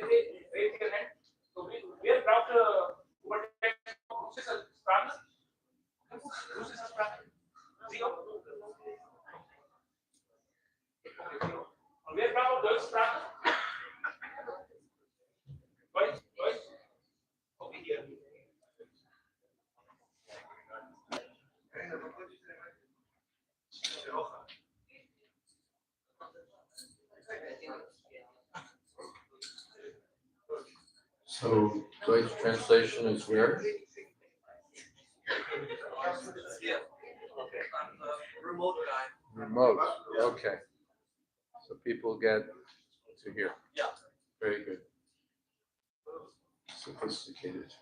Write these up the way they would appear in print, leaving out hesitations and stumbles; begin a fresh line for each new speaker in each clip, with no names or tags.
raise your hand. So we are proud Russische Sprache. Russische Sprache. Zero. Okay, zero. Und wir brauchen Deutsche Sprache. Deutsch. Okay, here.
So, Deutsch translation is where?
Okay. I'm a remote guy.
Remote. Okay. So people get to hear.
Yeah.
Very good. Sophisticated.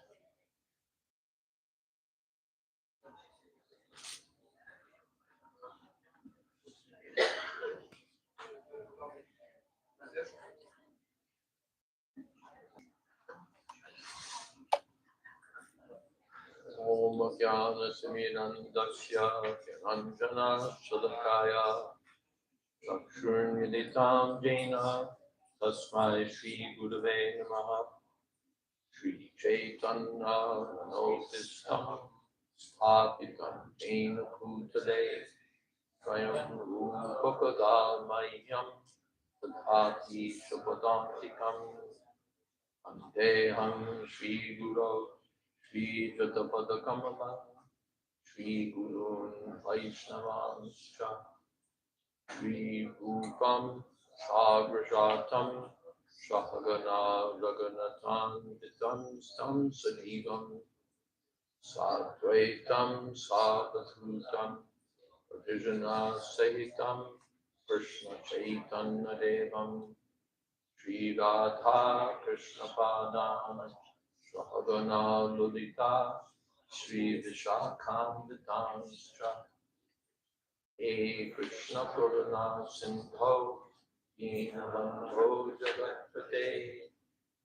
Om Jnana Simirandasya Anjana Shalakaya Chakshurmilitam Jena Tasmai Shri Gurave Namaha Shri Chaitanya Manopistam Sthapitam Jena Bhutale Swayam Rupapada Mayam Tadhati Shapadantikam Andeham Shri Guru Shri Jatapada Kamala Shri Gurun Vaishnavanscha Shri Rupam Sagrajatam Shahagana Raganatan Vitam Stam Sadivam Sadvaitam Savadhutam Pradijana Sahitam Krishna Chaitanya Devam Shri Radha Krishna Padam Shahagana Lulita Shri Vishakhambitamscha He Krishna Purana Sindho Dinabandho Jagatpate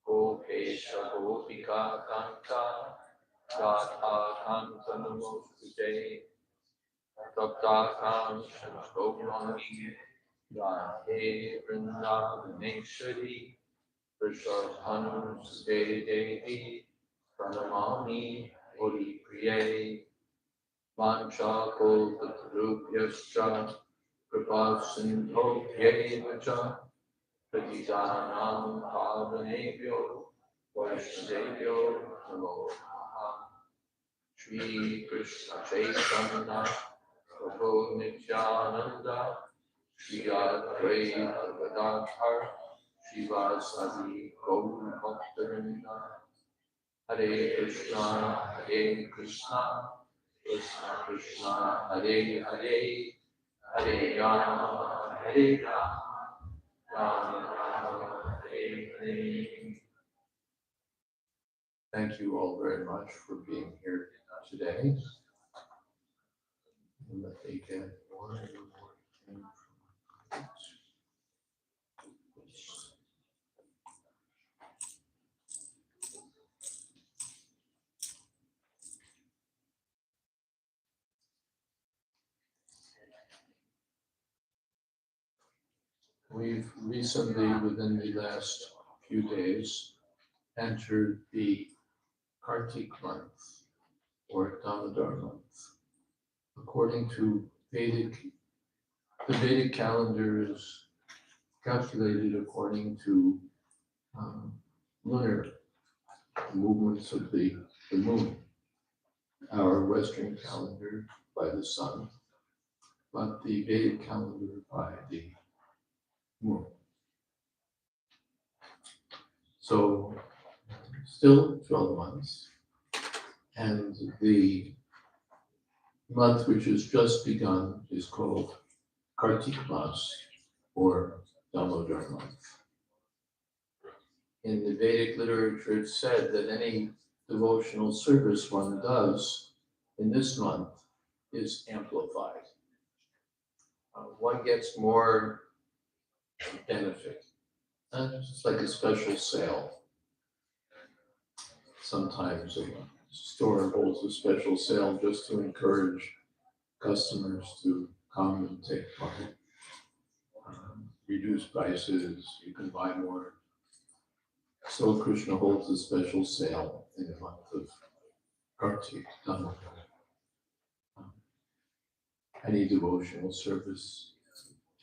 Gopesha Gopika Kanta Radha Kanta Namostute Tapta Kamsha Gaurangi Radhe Vrindavaneshwari Vrishabhanu Sute Devi Pranamami Odi Priye Mancha Kalpatarubhyascha Kripa Sindhobhyevacha Pratidanam Pavanebhyo Vaishnavebhyo Namo Namaha Shri Krishna Chaitanya Prabhu Nityananda Shri Advaita Gadadhar Shivasadi Gaur Bhaktarinda Hare Krishna Krishna Krishna Hare Hare Hare Rama Rama Rama Hare Hare. Thank you all very much for being here today. Let me get one more thing from my We've recently, within the last few days, entered the Kartik month or Damodar month. According to the Vedic calendar is calculated according to lunar movements of the moon. Our Western calendar by the sun, but the Vedic calendar by the moon. So still 12 months, and the month which has just begun is called Kartik Mas or Damodar month. In the Vedic literature, it's said that any devotional service one does in this month is amplified. One gets more benefit. It's like a special sale. Sometimes a store holds a special sale just to encourage customers to come and take part. Reduce prices, you can buy more. So Krishna holds a special sale in the month of Kartik, Damodar. Any devotional service,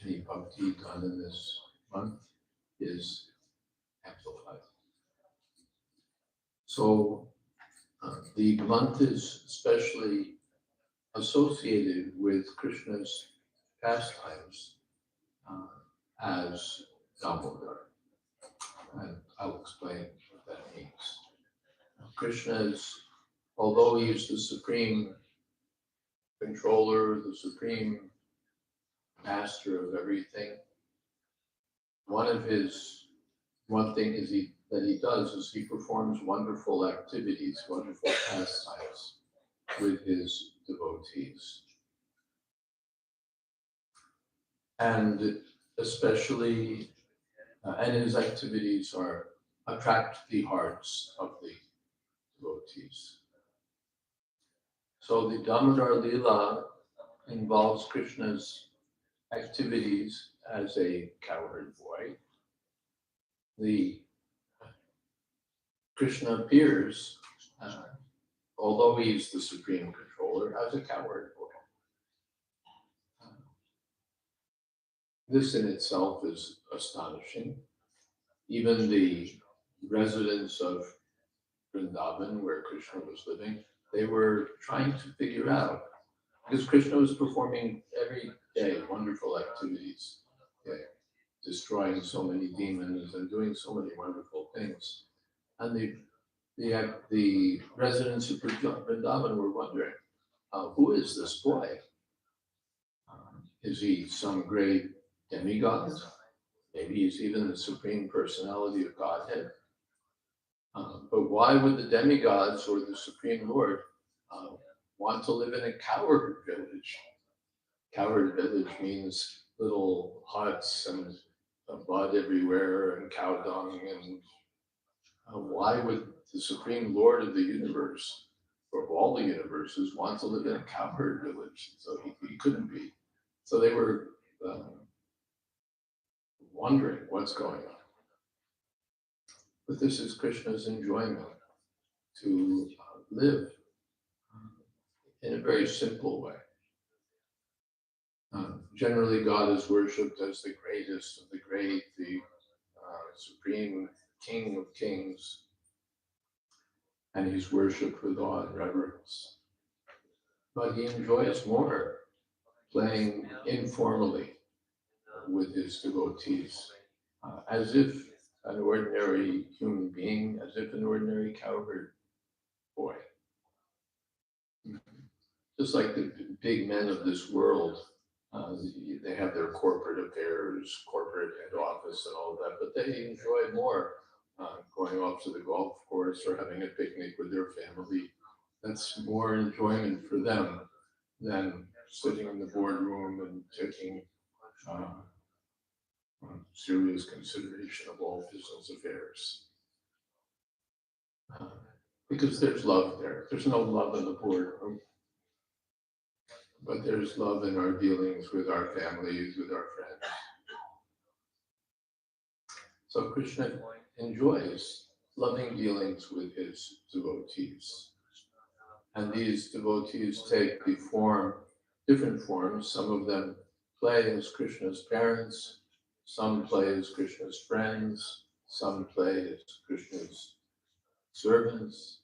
any bhakti done in this month is amplified. So the month is especially associated with Krishna's pastimes as Damodar. And I'll explain what that means. Krishna is, although he is the supreme controller, the supreme master of everything, one thing that he does is he performs wonderful activities, wonderful pastimes with his devotees. And especially, and his activities attract the hearts of the devotees. So the Damodar Leela involves Krishna's activities as a cowherd boy. The Krishna appears, although he's the supreme controller, as a cowherd boy. This in itself is astonishing. Even the residents of Vrindavan, where Krishna was living, they were trying to figure out, because Krishna was performing every day wonderful activities, destroying so many demons and doing so many wonderful things. And the residents of Vrindavan were wondering, who is this boy? Is he some great demigod? Maybe he's even the supreme personality of Godhead. But why would the demigods or the Supreme Lord want to live in a cowherd village? Cowherd village means little huts and mud everywhere and cow dung. And why would the Supreme Lord of the universe, or of all the universes, want to live in a cowherd village? So he couldn't be. So they were wondering what's going on. But this is Krishna's enjoyment to live in a very simple way. Generally, God is worshipped as the greatest of the great, the supreme King of kings, and he's worshipped with awe and reverence. But he enjoys more playing informally with his devotees, as if an ordinary human being, as if an ordinary cowherd boy. Just like the big men of this world, they have their corporate affairs, corporate head office and all that, but they enjoy more going off to the golf course or having a picnic with their family. That's more enjoyment for them than sitting in the boardroom and taking serious consideration of all business affairs. Because there's love there. There's no love in the boardroom, but there's love in our dealings with our families, with our friends. So Krishna enjoys loving dealings with his devotees. And these devotees take different forms. Some of them play as Krishna's parents, some play as Krishna's friends, some play as Krishna's servants.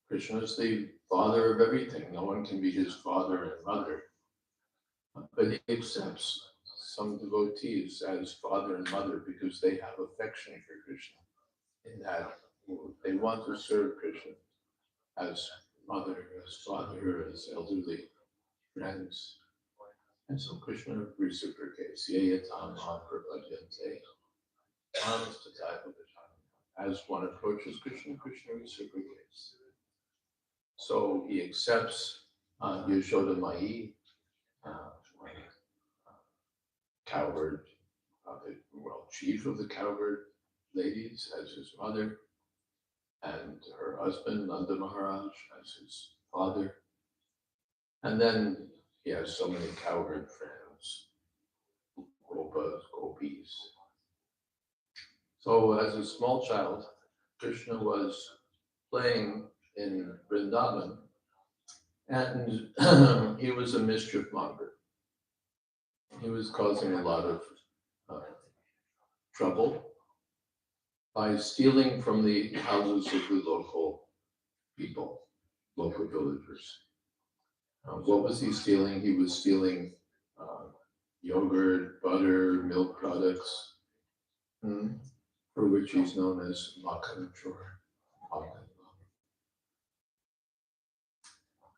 Krishna is the father of everything. No one can be his father and mother. But he accepts some devotees as father and mother because they have affection for Krishna. In that they want to serve Krishna as mother, as father, as elderly friends. And so Krishna reciprocates. Yayatam prabhadyante. As one approaches Krishna, Krishna reciprocates. So he accepts Yashoda Mai, cowherd, chief of the cowherd ladies as his mother, and her husband Nanda Maharaj as his father. And then he has so many cowherd friends, Gopas, gopis. So as a small child, Krishna was playing in Vrindavan, and he was a mischief monger. He was causing a lot of trouble by stealing from the houses of the local people, local villagers. What was he stealing? He was stealing yogurt, butter, milk products, for which he's known as Maharaja,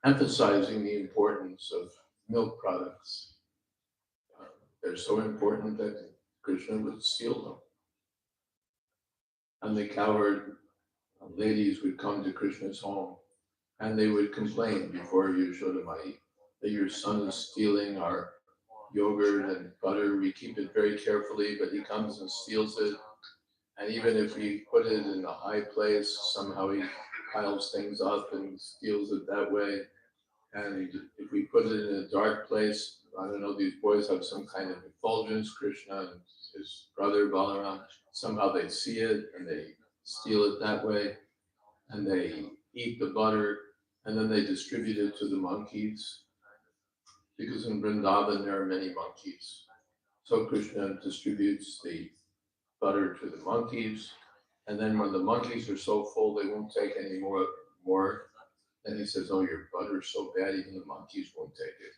emphasizing the importance of milk products. They're so important that Krishna would steal them. And the cowherd ladies would come to Krishna's home and they would complain before Yashodamai that your son is stealing our yogurt and butter. We keep it very carefully, but he comes and steals it. And even if we put it in a high place, somehow he piles things up and steals it that way. And if we put it in a dark place, I don't know, these boys have some kind of effulgence, Krishna and his brother Balaram, somehow they see it and they steal it that way, and they eat the butter, and then they distribute it to the monkeys, because in Vrindavan there are many monkeys. So Krishna distributes the butter to the monkeys, and then when the monkeys are so full they won't take any more, then he says, oh, your butter's so bad even the monkeys won't take it.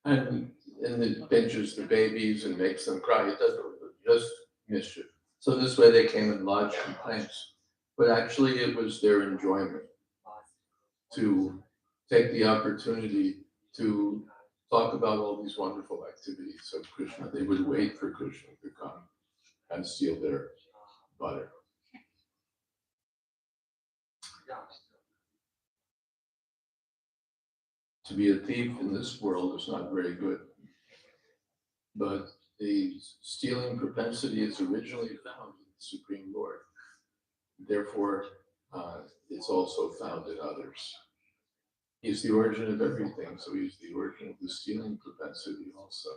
And it pinches the babies and makes them cry. It doesn't, just mischief. So this way they came and lodged complaints. But actually it was their enjoyment to take the opportunity to talk about all these wonderful activities of Krishna. They would wait for Krishna to come and steal their butter. To be a thief in this world is not very good. But the stealing propensity is originally found in the Supreme Lord. Therefore, it's also found in others. He's the origin of everything, so he's the origin of the stealing propensity also.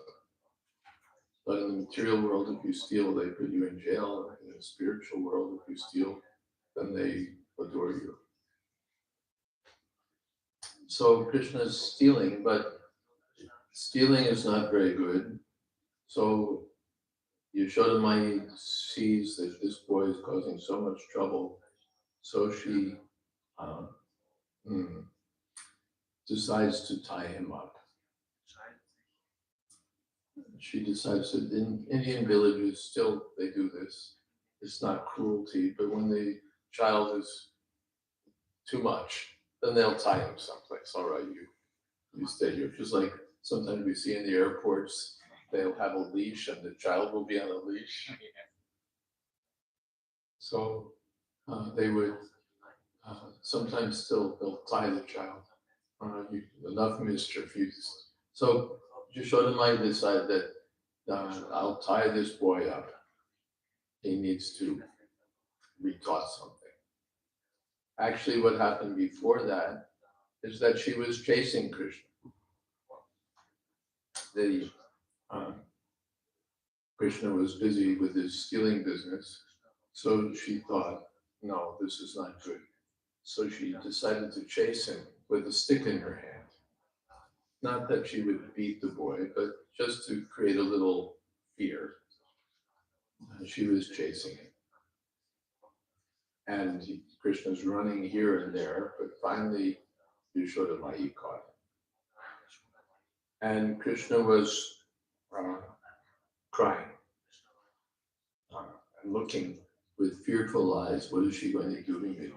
But in the material world, if you steal, they put you in jail. In the spiritual world, if you steal, then they adore you. So Krishna is stealing, but stealing is not very good. So Yashodamai sees that this boy is causing so much trouble, so she decides to tie him up. She decides that in Indian villages, still they do this. It's not cruelty, but when the child is too much, then they'll tie him someplace. All right, you stay here. Just like sometimes we see in the airports, they'll have a leash and the child will be on a leash. So they would sometimes still, they'll tie the child. Enough mischief. So Yashodamai decided that I'll tie this boy up. He needs to be taught something. Actually, what happened before that is that she was chasing Krishna. Krishna was busy with his stealing business, so she thought, no, this is not good. So she decided to chase him with a stick in her hand. Not that she would beat the boy, but just to create a little fear. She was chasing him. And Krishna's running here and there, but finally Yashodamai caught him. And Krishna was crying and looking with fearful eyes, what is she going to do to me?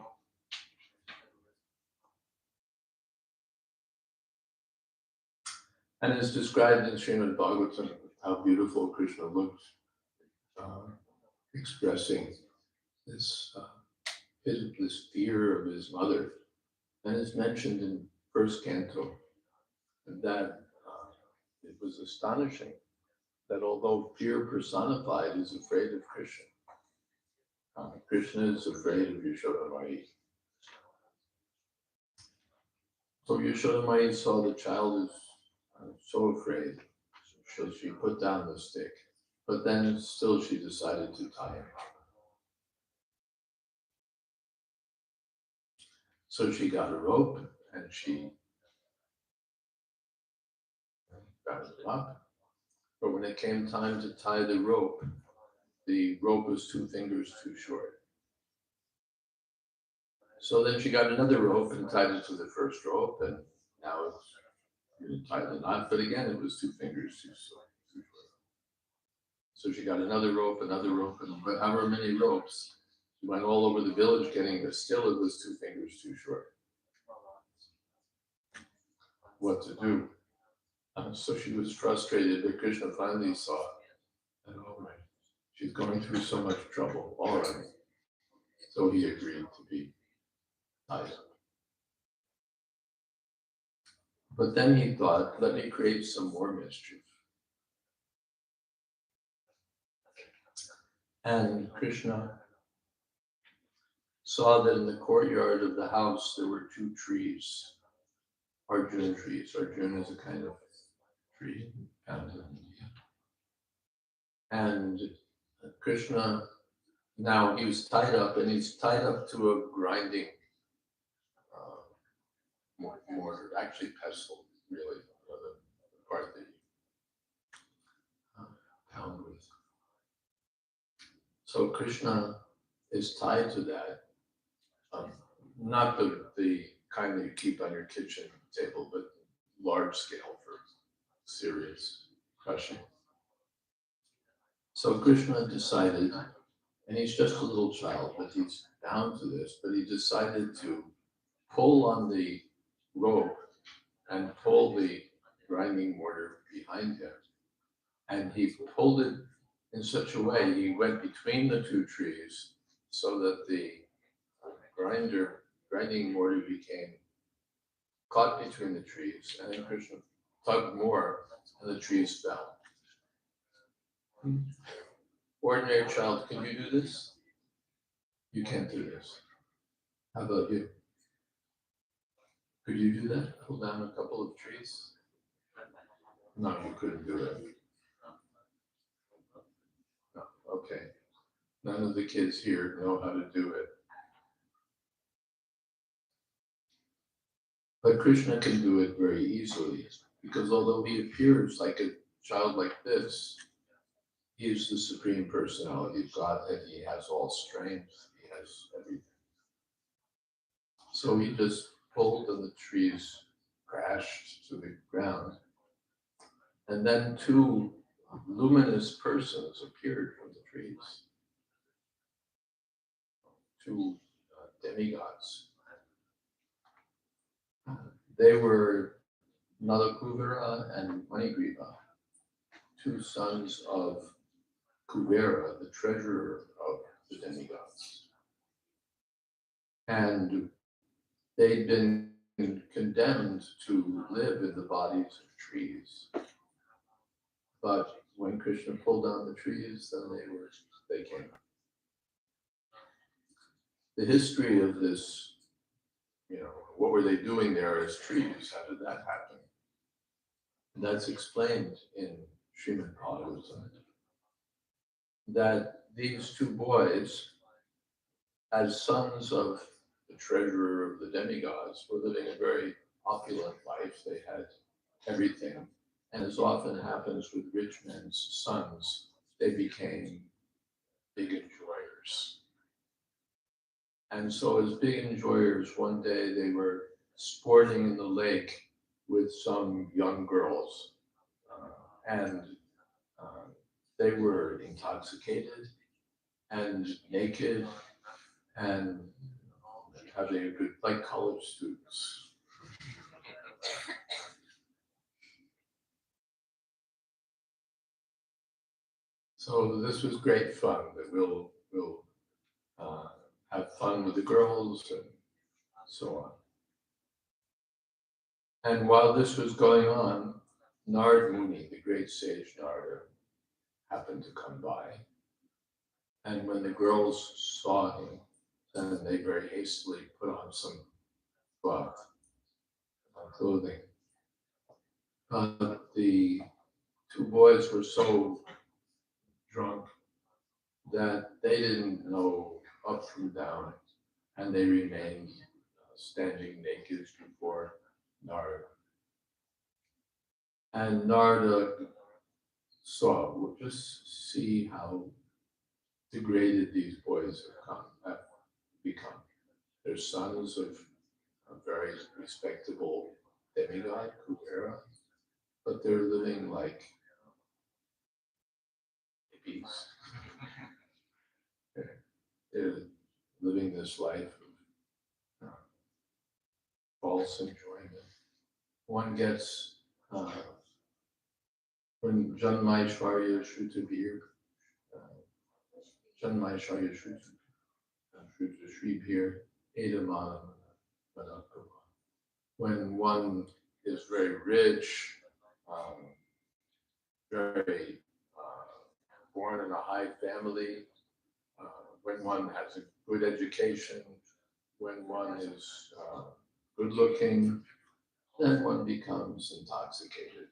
And it's described in Srimad Bhagavatam how beautiful Krishna looked, expressing this fear of his mother. And it's mentioned in first canto that it was astonishing that although fear personified is afraid of Krishna, Krishna is afraid of Yashodamai. So Yashodamai saw the child is so afraid, so she put down the stick. But then still she decided to tie him up. So she got a rope and she got it up. But when it came time to tie the rope was 2 fingers too short. So then she got another rope and tied it to the first rope, and now it's going to tie the knot, but again, it was 2 fingers too short. So she got another rope, and but however many ropes, she went all over the village getting this. Still, it was 2 fingers too short. What to do? So she was frustrated, but Krishna finally saw that, oh my, she's going through so much trouble already. So he agreed to be tied. But then he thought, let me create some more mischief. And Krishna saw that in the courtyard of the house there were 2 trees, Arjuna trees. Arjuna is a kind of tree found in India. And Krishna, now he was tied up, and he's tied up to a grinding mortar, actually pestle, really, the part that you pound with. So Krishna is tied to that, not the kind that you keep on your kitchen table, but large scale for serious crushing. So Krishna decided, and he's just a little child, but he's bound to this, but he decided to pull on the rope and pull the grinding mortar behind him. And he pulled it in such a way, he went between the 2 trees so that the grinding mortar became caught between the trees. And then Krishna tugged more, and the trees fell. Ordinary child, can you do this? You can't do this. How about you? Could you do that? Pull down a couple of trees? No, you couldn't do it. No, okay. None of the kids here know how to do it. But Krishna can do it very easily, because although he appears like a child like this, he is the Supreme Personality of Godhead. He has all strength, he has everything. So he just pulled, and the trees crashed to the ground. And then 2 luminous persons appeared from the trees. 2 demigods. They were Nalakuvara and Manigriva, 2 sons of Kuvera, the treasurer of the demigods. And they'd been condemned to live in the bodies of trees. But when Krishna pulled down the trees, then they came. The history of this, what were they doing there as trees? How did that happen? And that's explained in Srimad Bhagavatam, that these 2 boys, as sons of the treasurer of the demigods, were living a very opulent life. They had everything. And as often happens with rich men's sons, they became big enjoyers. And so as big enjoyers, one day they were sporting in the lake with some young girls. And they were intoxicated and naked and having a good, like college students. So this was great fun, that we'll have fun with the girls and so on. And while this was going on, Narad Muni, the great sage Narada, happened to come by. And when the girls saw him, then they very hastily put on some cloth clothing. But the two boys were so drunk that they didn't know up from down, and they remained standing naked before Narada. And Narada saw, we'll just see how degraded these boys have become. They're sons of a very respectable demigod, Kubera, but they're living like hippies. They're living this life of false enjoyment. One gets, when Janmaishvarya Shrutavir, Janmaishvarya Shrutavir, Edamana Manakava. When one is very rich, very born in a high family, when one has a good education, when one is good looking, then one becomes intoxicated.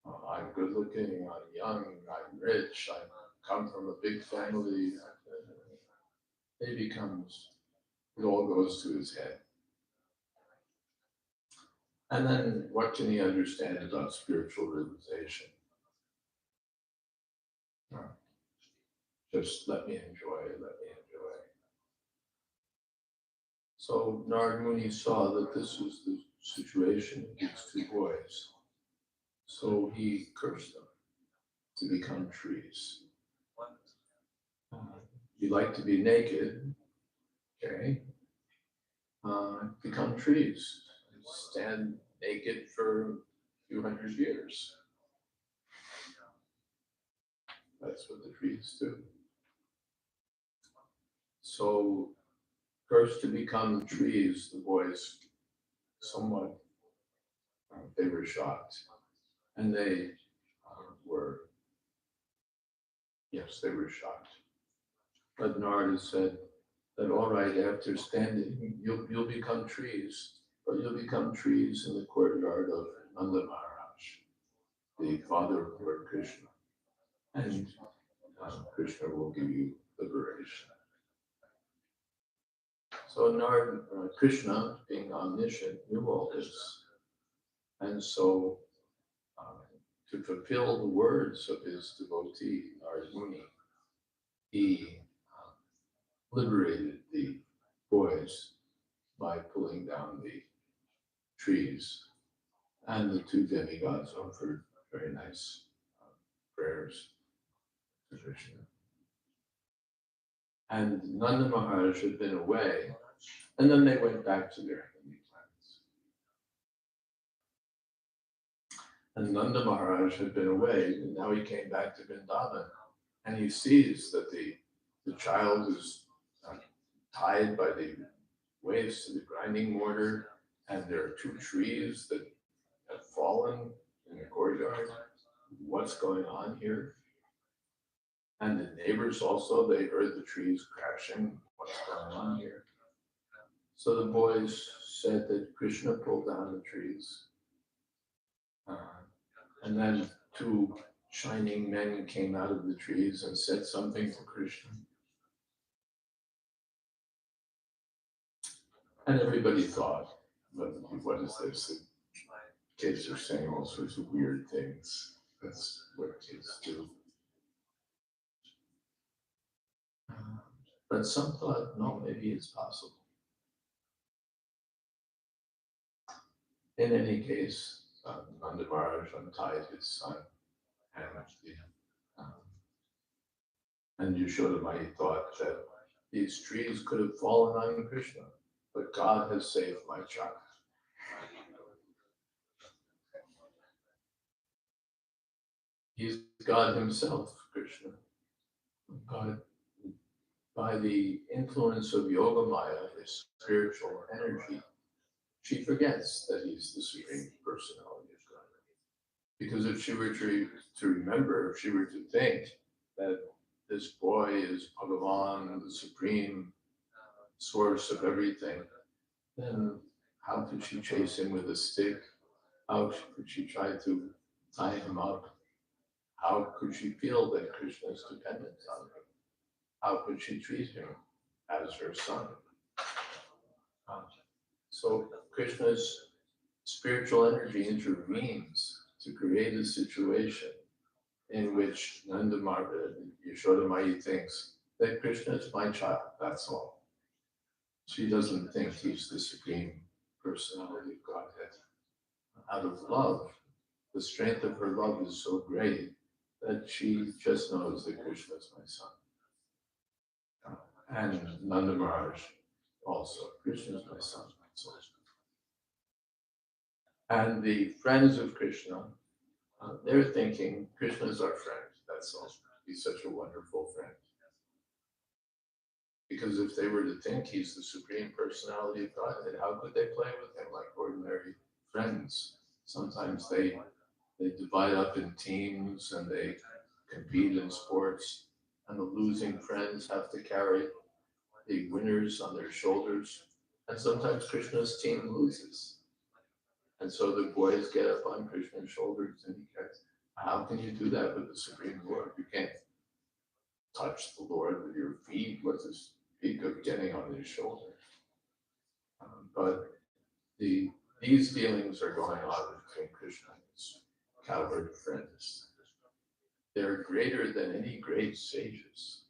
I'm good looking, I'm young, I'm rich, I come from a big family. It all goes to his head. And then what can he understand about spiritual realization? Just let me enjoy, let me enjoy. So Narad Muni saw that this was the situation of these two boys. So he cursed them to become trees. You like to be naked, okay? Become trees. Stand naked for a few hundred years. That's what the trees do. So, cursed to become trees, the boys somewhat, they were shocked. And they were, yes, they were shocked. But Narada said that, all right, after standing, you'll become trees, but you'll become trees in the courtyard of Nanda Maharaj, the father of Lord Krishna. And Krishna will give you liberation. So Krishna, being omniscient, knew all this. And so, to fulfill the words of his devotee, Narad Muni, he liberated the boys by pulling down the trees. And the two demigods offered very nice prayers to Krishna. And Nanda Maharaj had been away, and then they went back to their heavenly planets. And Nanda Maharaj had been away, and now he came back to Vrindavan, and he sees that the child is tied by the waist to the grinding mortar, and there are two trees that have fallen in the courtyard. What's going on here? And the neighbors also, they heard the trees crashing. What's going on here? So the boys said that Krishna pulled down the trees. And then two shining men came out of the trees and said something to Krishna. And everybody thought, what is this? The kids are saying all sorts of weird things. That's what kids do. But some thought, no, maybe it's possible. In any case, Nanda Maharaj untied his son, and Yashodamai thought that these trees could have fallen on Krishna, but God has saved my child. He's God himself, Krishna. God, by the influence of Yogamaya, his spiritual energy, she forgets that he's the Supreme Personality of God. Because if she were to remember, if she were to think that this boy is Bhagavan, the supreme source of everything, then How could she chase him with a stick? How could she try to tie him up? How could she feel that Krishna is dependent on her? How could she treat him as her son? Uh, So Krishna's spiritual energy intervenes to create a situation in which Nanda Maharaj, Yashoda thinks that Krishna is my child, that's all. She doesn't think he's the supreme personality of Godhead. Out of love, the strength of her love is so great that she just knows that Krishna is my son. And Nanda Maharaj also, Krishna is my son. So, and the friends of Krishna, they're thinking Krishna is our friend, that's all. He's such a wonderful friend. Because if they were to think he's the supreme personality of Godhead, how could they play with him like ordinary friends? Sometimes they divide up in teams and they compete in sports, and the losing friends have to carry the winners on their shoulders. And sometimes Krishna's team loses. And so the boys get up on Krishna's shoulders and he gets, how can you do that with the Supreme Lord? You can't touch the Lord with your feet. What's the speak of getting on his shoulder? But these feelings are going on between Krishna and his cowherd friends. They're greater than any great sages,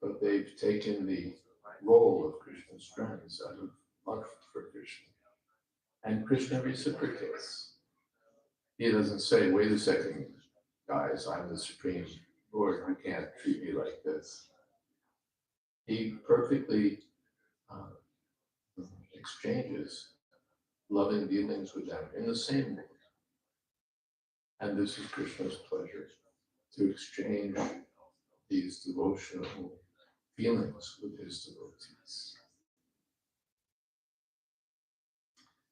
but they've taken the role of Krishna's friends out of love for Krishna. And Krishna reciprocates. He doesn't say, wait a second, guys, I'm the Supreme Lord, you can't treat me like this. He perfectly exchanges loving dealings with them in the same way. And this is Krishna's pleasure, to exchange these devotional feelings with his devotees.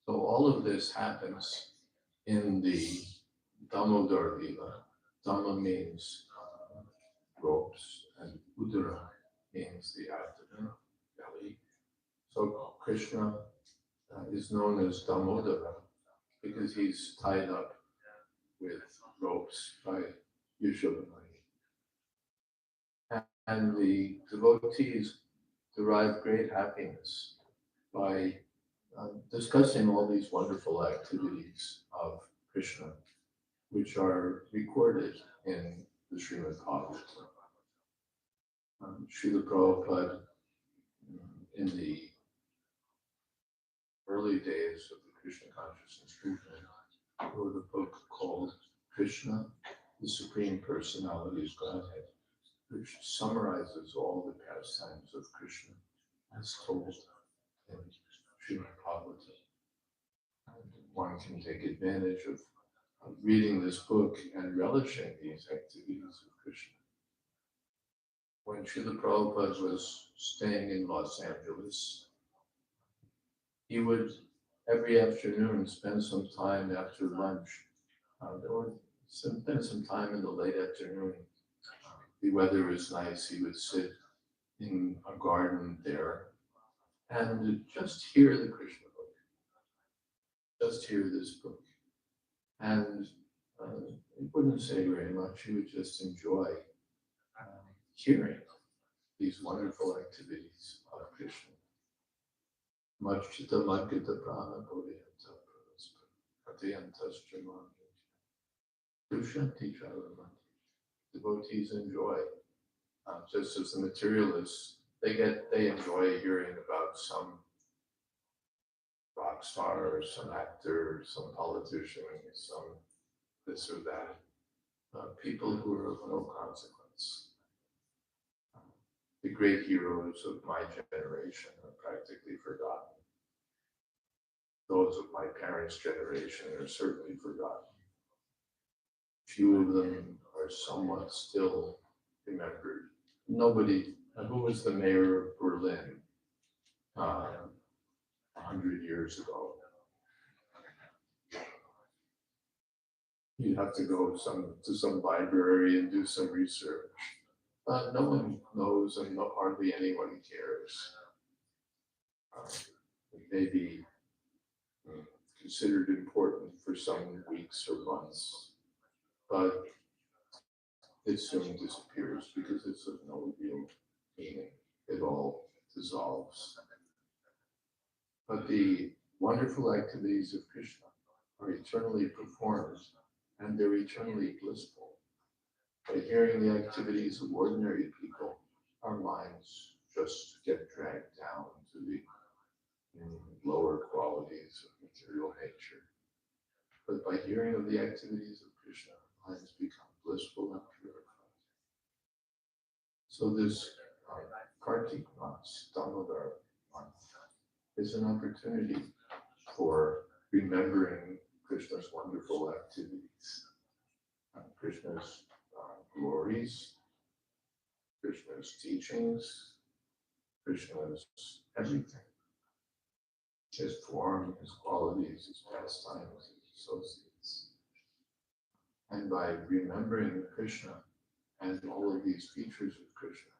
So all of this happens in the Damodar Lila. Dhamma means ropes, and Udara means the abdomen, belly. So Krishna is known as Damodara because he's tied up with ropes by Yashoda. And the devotees derive great happiness by discussing all these wonderful activities of Krishna, which are recorded in the Srimad Bhagavatam. Srila Prabhupada, in the early days of the Krishna consciousness movement, wrote a book called Krishna, the Supreme Personality of Godhead, which summarizes all the pastimes of Krishna as told in Srimad Bhagavatam. And one can take advantage of reading this book and relishing these activities of Krishna. When Srila Prabhupada was staying in Los Angeles, he would every afternoon spend some time after lunch, or spend some time in the late afternoon. The weather was nice, he would sit in a garden there and just hear the Krishna book, just hear this book. And he wouldn't say very much, he would just enjoy hearing these wonderful activities of Krishna. Majchita Magita Prana Bodhiyanta Pratyantas Jamani Dushanti Chalamani. Devotees enjoy, just as the materialists, they enjoy hearing about some rock star or some actor, some politician, some this or that. People who are of no consequence. The great heroes of my generation are practically forgotten. Those of my parents' generation are certainly forgotten. Few of them are somewhat still remembered. Nobody, who was the mayor of Berlin 100 years ago? You'd have to go to some library and do some research. No one knows, and hardly anyone cares. Maybe considered important for some weeks or months, but it soon disappears because it's of no real meaning. It all dissolves. But the wonderful activities of Krishna are eternally performed, and they're eternally blissful. By hearing the activities of ordinary people, our minds just get dragged down to the lower qualities of material nature. But by hearing of the activities of Krishna, our minds become blissful and purified. So this Kartik month, Damodar month, is an opportunity for remembering Krishna's wonderful activities, Krishna's glories, Krishna's teachings, Krishna's everything. His form, his qualities, his pastimes, his associates. And by remembering Krishna and all of these features of Krishna,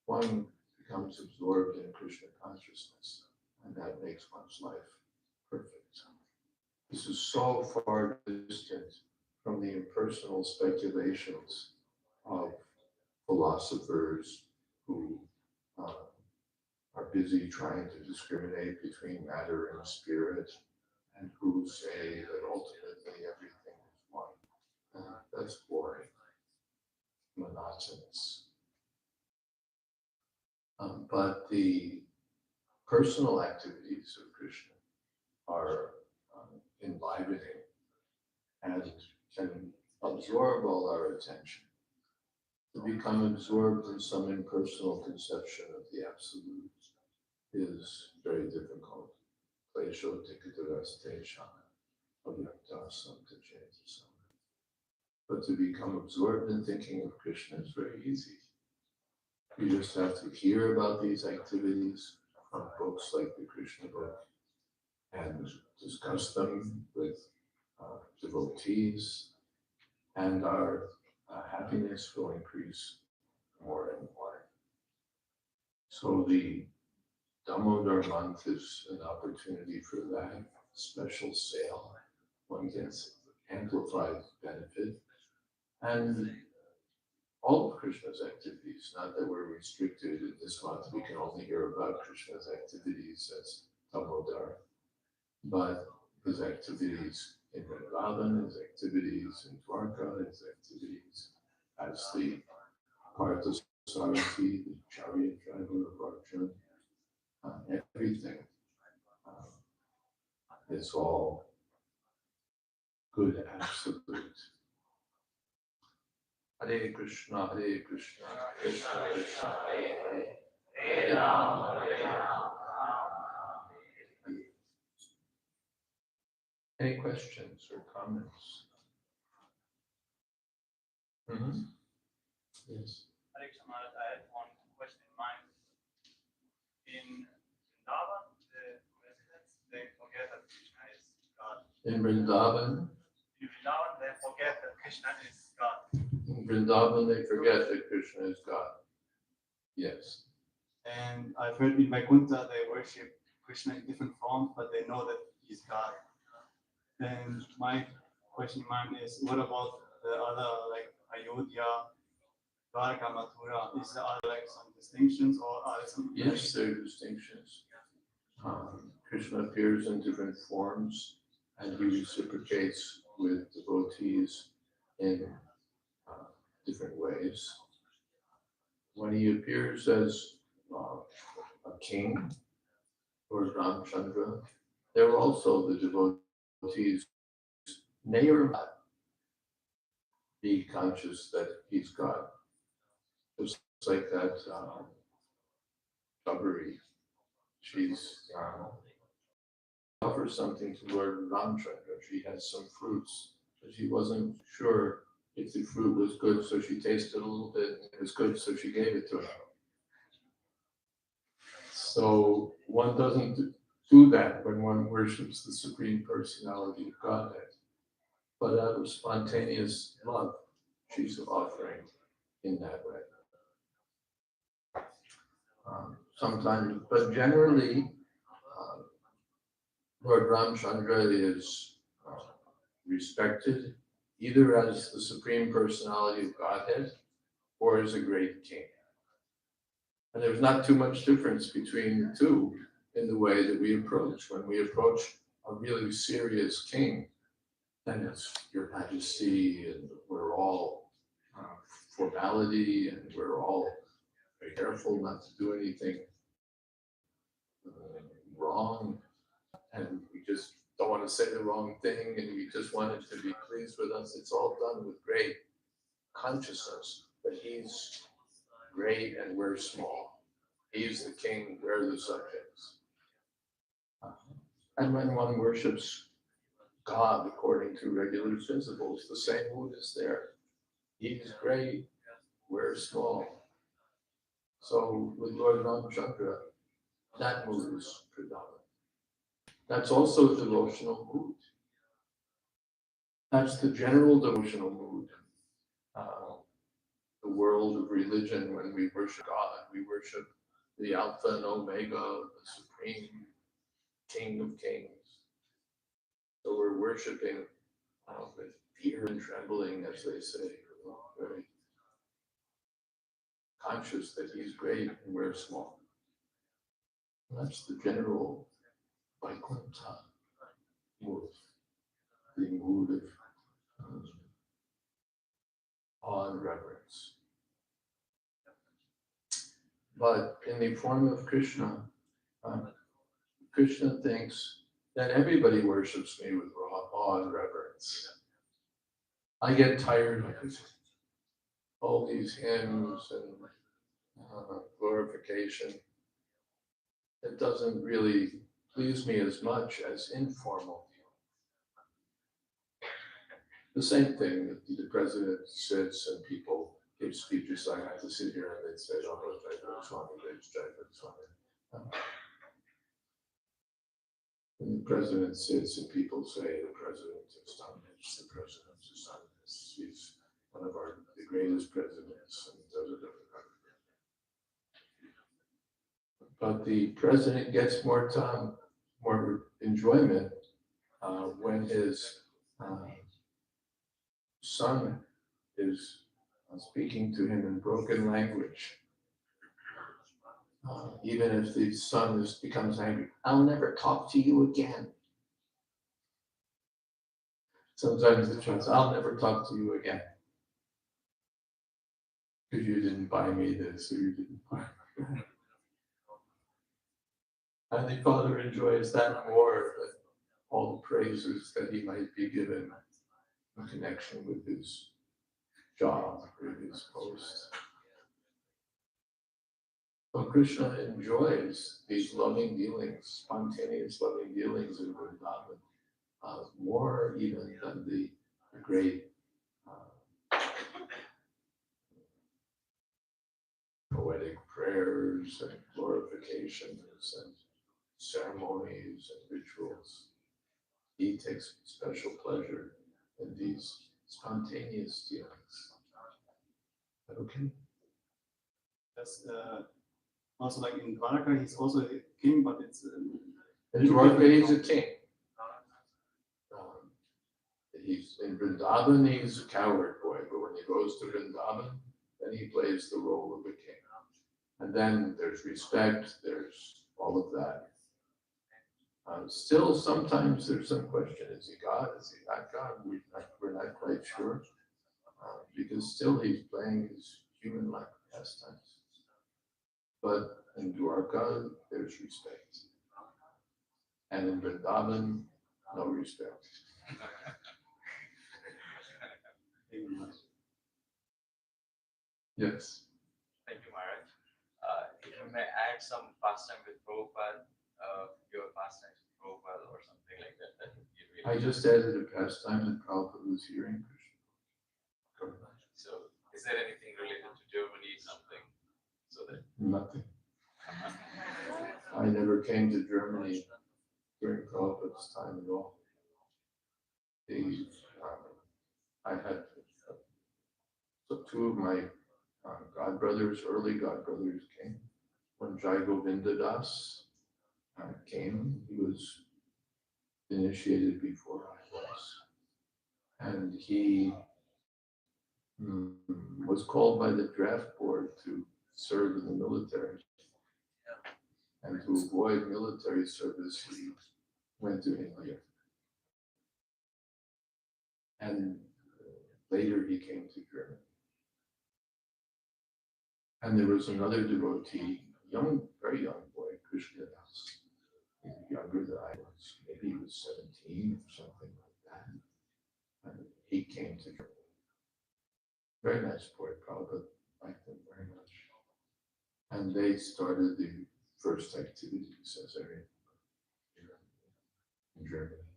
one becomes absorbed in Krishna consciousness, and that makes one's life perfect. This is so far distant from the impersonal speculations of philosophers who are busy trying to discriminate between matter and spirit, and who say that ultimately everything is one. That's boring, monotonous. But the personal activities of Krishna are enlivening and can absorb all our attention. To become absorbed in some impersonal conception of the absolute is very difficult. Klesho tikatavastesha avyaktasam tachetasam. But to become absorbed in thinking of Krishna is very easy. You just have to hear about these activities from books like the Krishna book and discuss them with devotees, and our happiness will increase more and more. So the Damodar month is an opportunity for that special sale. One gets amplified benefit, and all of Krishna's activities, not that we're restricted in this month, we can only hear about Krishna's activities as Damodar, but his activities in Vrindavan, his activities in Dwarka, his activities as the Parthasarathi, the chariot driver of Arjuna, everything is all good absolute. Hare Krishna, Krishna Krishna, Hare Hare, Hare Rama, Hare Rama. Any questions or comments? Mm-hmm. Yes.
Hare Krishna Maharaj, I had one question in mind. In Vrindavan, the residents, they forget that Krishna is God.
In Vrindavan?
In Vrindavan, they forget that Krishna is God.
In Vrindavan, they forget that Krishna is God. Yes.
And I've heard in Vaikuntha, they worship Krishna in different forms, but they know that he's God. And my question in mind is, what about the other, like Ayodhya, Dwarka, Mathura? Is there like some distinctions, or are there some?
Yes, there are distinctions. Krishna appears in different forms, and he reciprocates with devotees in different ways. When he appears as a king or Ramchandra, there are also the devotees may or not be conscious that he's God. Just like that Sabari, she's offers something to Lord Ramchandra. She had some fruits, but she wasn't sure if the fruit was good, so she tasted a little bit, and it was good, so she gave it to him. So one doesn't do that when one worships the Supreme Personality of Godhead, but out of spontaneous love, she's offering in that way. Sometimes, but generally, Lord Ramchandra is respected either as the Supreme Personality of Godhead or as a great king. And there's not too much difference between the two in the way that we approach. When we approach a really serious king, then it's Your Majesty, and we're all formality, and we're all very careful not to do anything wrong, and we just don't want to say the wrong thing, and we just want him to be pleased with us. It's all done with great consciousness, but he's great and we're small. He's the king, we're the subjects. And when one worships God according to regular principles, the same mood is there. He's great, we're small. So with Lord Ramchandra, that mood is predominant. That's also a devotional mood. That's the general devotional mood. The world of religion, when we worship God, we worship the Alpha and Omega, the Supreme King of Kings. So we're worshiping with fear and trembling, as they say, very conscious that he's great and we're small. And that's the general Vaikuntha mood, the mood of awe and reverence. But in the form of Krishna, Krishna thinks that everybody worships me with awe and reverence. I get tired of all these hymns and glorification. It doesn't really please me as much as informal. The same thing, the president sits and people give speeches. I have to sit here and they'd say, oh, Jayadvaita Swami, Jayadvaita Swami. And the president sits and people say, the president has done this, the president has done this. He's one of the greatest presidents. And but the president gets more time, more enjoyment when his son is speaking to him in broken language. Even if the son becomes angry, I'll never talk to you again. Sometimes the child says, I'll never talk to you again. Because you didn't buy me this or you didn't buy me that. And the father enjoys that more than all the praises that he might be given in connection with his job or his post. So Krishna enjoys these loving dealings, spontaneous loving dealings in Vrindavan, more even than the great poetic prayers and glorifications and ceremonies and rituals. He takes special pleasure in these spontaneous dealings. Okay.
That's also like in Dwarka, he's also a king, but it's.
In Dwarka, he's a king. He's in Vrindavan, he's a coward boy, but when he goes to Vrindavan, then he plays the role of a king. And then there's respect, there's all of that. Still, sometimes there's some question, is he God, is he not God? We're not quite sure. Because still he's playing his human-like pastimes. But in Dwarka, there's respect. And in Vrindavan, no respect. Yes.
Thank you, Maharaj. If you may add some pastime with Prabhupada, your pastime with Prabhupada or something like that, that would be really.
I just added a pastime that Prabhupada was hearing.
So, is there anything related to Germany, something, so that?
Nothing. I never came to Germany during Prabhupada's time at all. I had two of my godbrothers, early godbrothers came. When Jai Govinda Das came, he was initiated before I was. And he was called by the draft board to serve in the military. And to avoid military service, he went to India. And later he came to Germany. And there was another devotee, young, very young boy, Krishnadas. He was younger than I was. Maybe he was 17 or something like that. And he came to Germany. Very nice boy, Prabhupada liked him very much. And they started the first activities as a in Germany.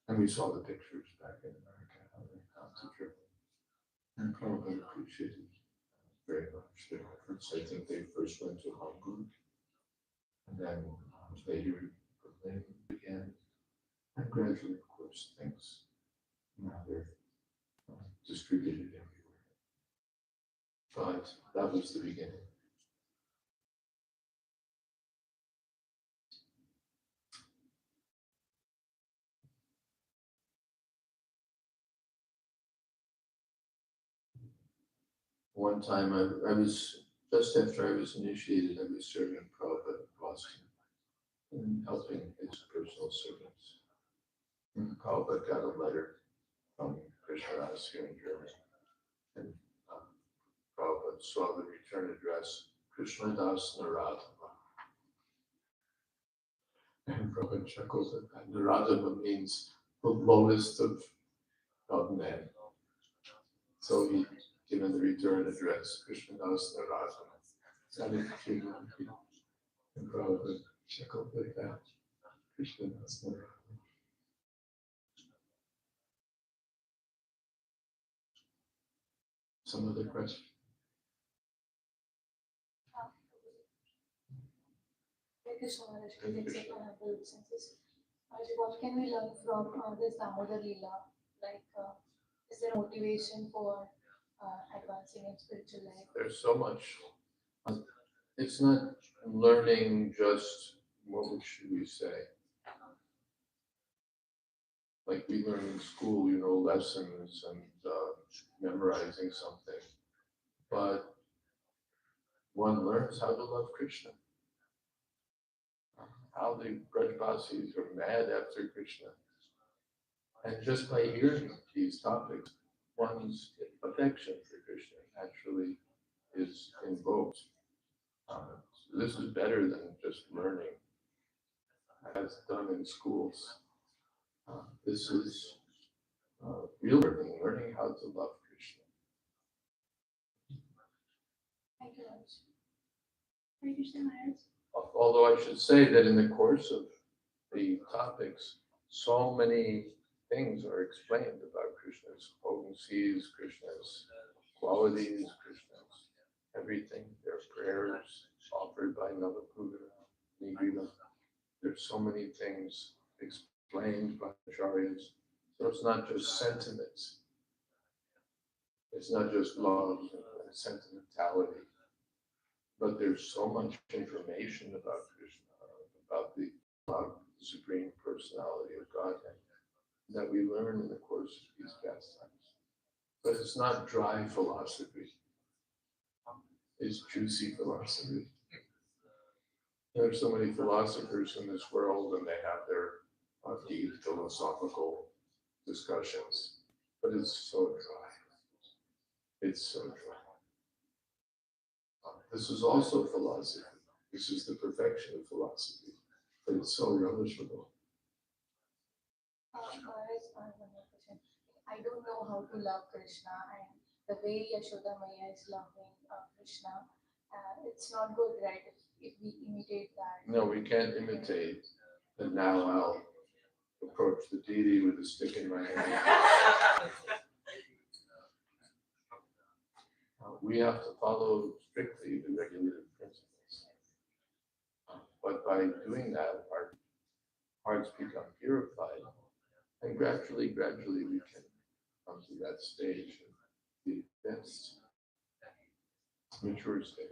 And we saw the pictures back in America, how they come to Germany. And Prabhupada appreciated very much their efforts. I think they first went to Hamburg, and then later Berlin began. And gradually, of course, things now they're distributed everywhere. But that was the beginning. One time I was, just after I was initiated, I was serving Prabhupada in Boston and helping his personal servants. And Prabhupada got a letter from Krishnadas here in Germany. And Prabhupada saw the return address, Krishnadas Naradama. And Prabhupada chuckled at that. Naradama means the lowest of men. So he given the return address, Krishnadas Naradama. Sounded cute. And Prabhupada chuckled at that. Krishnadas Naradama. Some other questions?
What can we learn from this Damodar Leela? Like, is there motivation for advancing in spiritual life?
There's so much. It's not learning just, what should we say? Like we learn in school, lessons and memorizing something. But one learns how to love Krishna. How the Brajbasis are mad after Krishna. And just by hearing these topics, one's affection for Krishna naturally is invoked. So this is better than just learning as done in schools. This is real learning how to love Krishna.
Thank you, Raj. Hare Krishna Maharaj.
Although I should say that in the course of the topics, so many things are explained about Krishna's potencies, Krishna's qualities, Krishna's everything. There are prayers offered by Navaputra, Nigriva. There's so many things explained by acharyas. So it's not just sentiments. It's not just love and sentimentality. But there's so much information about Krishna, about the Supreme Personality of Godhead, that we learn in the course of these pastimes. But it's not dry philosophy. It's juicy philosophy. There are so many philosophers in this world, and they have their deep philosophical discussions, but it's so dry. It's so dry. This is also philosophy. This is the perfection of philosophy, but it's so relishable.
Maharaj, I have one more question. I don't know how to love Krishna, and the way Yashoda Maya is loving Krishna, it's not good, right? If we imitate that.
No, we can't imitate. And now I'll approach the deity with a stick in my hand. We have to follow strictly the regulated principles. But by doing that, our hearts become purified. And gradually, we can come to that stage of the best, mature stage.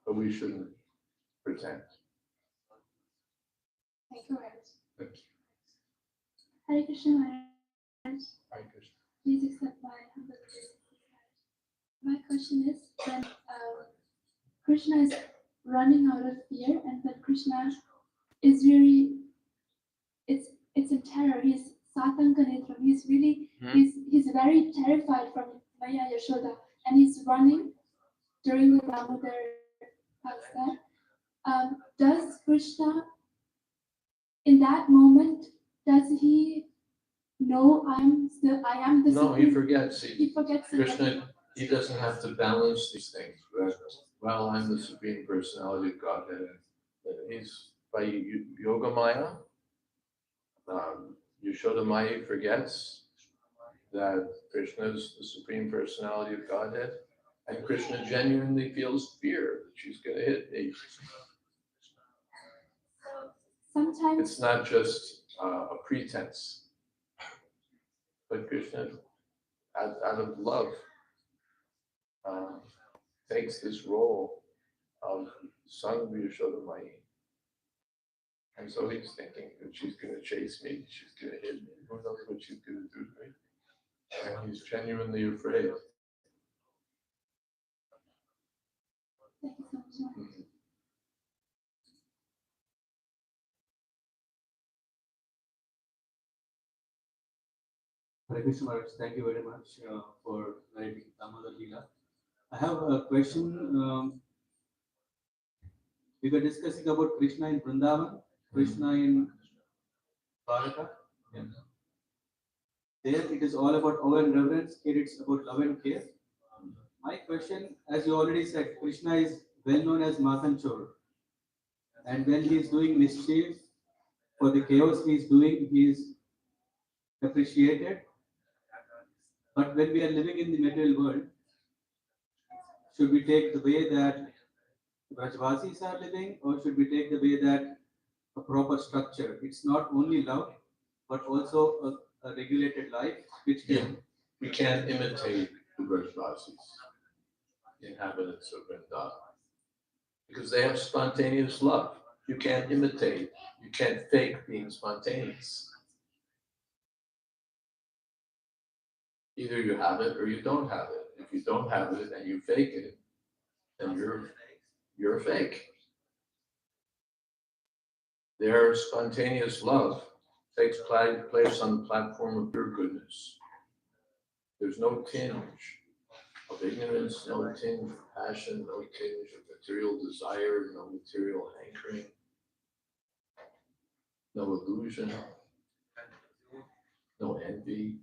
But we shouldn't pretend.
Thank you, Maharaj.
Thank you.
Hare Krishna Maharaj.
Hare Krishna.
Please accept my humble greetings. My question is, when Krishna is running out of fear, and when Krishna is really, it's in terror. He's Satanka Netram. He's really, he's very terrified from Maya Yashoda, and he's running during the Damodar pastime. Does Krishna, in that moment, does he know I am the
No, he
supreme?
forgets.
He forgets it.
Krishna, he doesn't have to balance these things. Well, I'm the Supreme Personality of Godhead. He's by Yoga Maya. Yashoda Maya forgets that Krishna is the Supreme Personality of Godhead, and Krishna genuinely feels fear that she's going to hit me.
Sometimes
It's not just a pretense, but Krishna, out of love, takes this role of son of Yashoda Maya. And so he's thinking that she's going to chase me, she's going to hit me, who knows what she's going to do to me. And he's genuinely afraid.
thank you so much.
Hare Krishna Maharaj, thank you very much for writing Damodar Leela. I have a question. We were discussing about Krishna in Vrindavan, Krishna in Dwaraka. Yeah. There it is all about awe and reverence, here it's about love and care. My question, as you already said, Krishna is well known as Mathan Chor. And when he is doing mischief, for the chaos he is doing, he is appreciated. But when we are living in the material world, should we take the way that Brajvasis are living, or should we take the way that a proper structure? It's not only love, but also a regulated life, which can.
We can't imitate the Brajvasis, the inhabitants of Vrindavan, because they have spontaneous love. You can't imitate, you can't fake being spontaneous. Either you have it or you don't have it. If you don't have it and you fake it, then you're fake. Their spontaneous love takes place on the platform of pure goodness. There's no tinge of ignorance, no tinge of passion, no tinge of material desire, no material hankering, no illusion, no envy.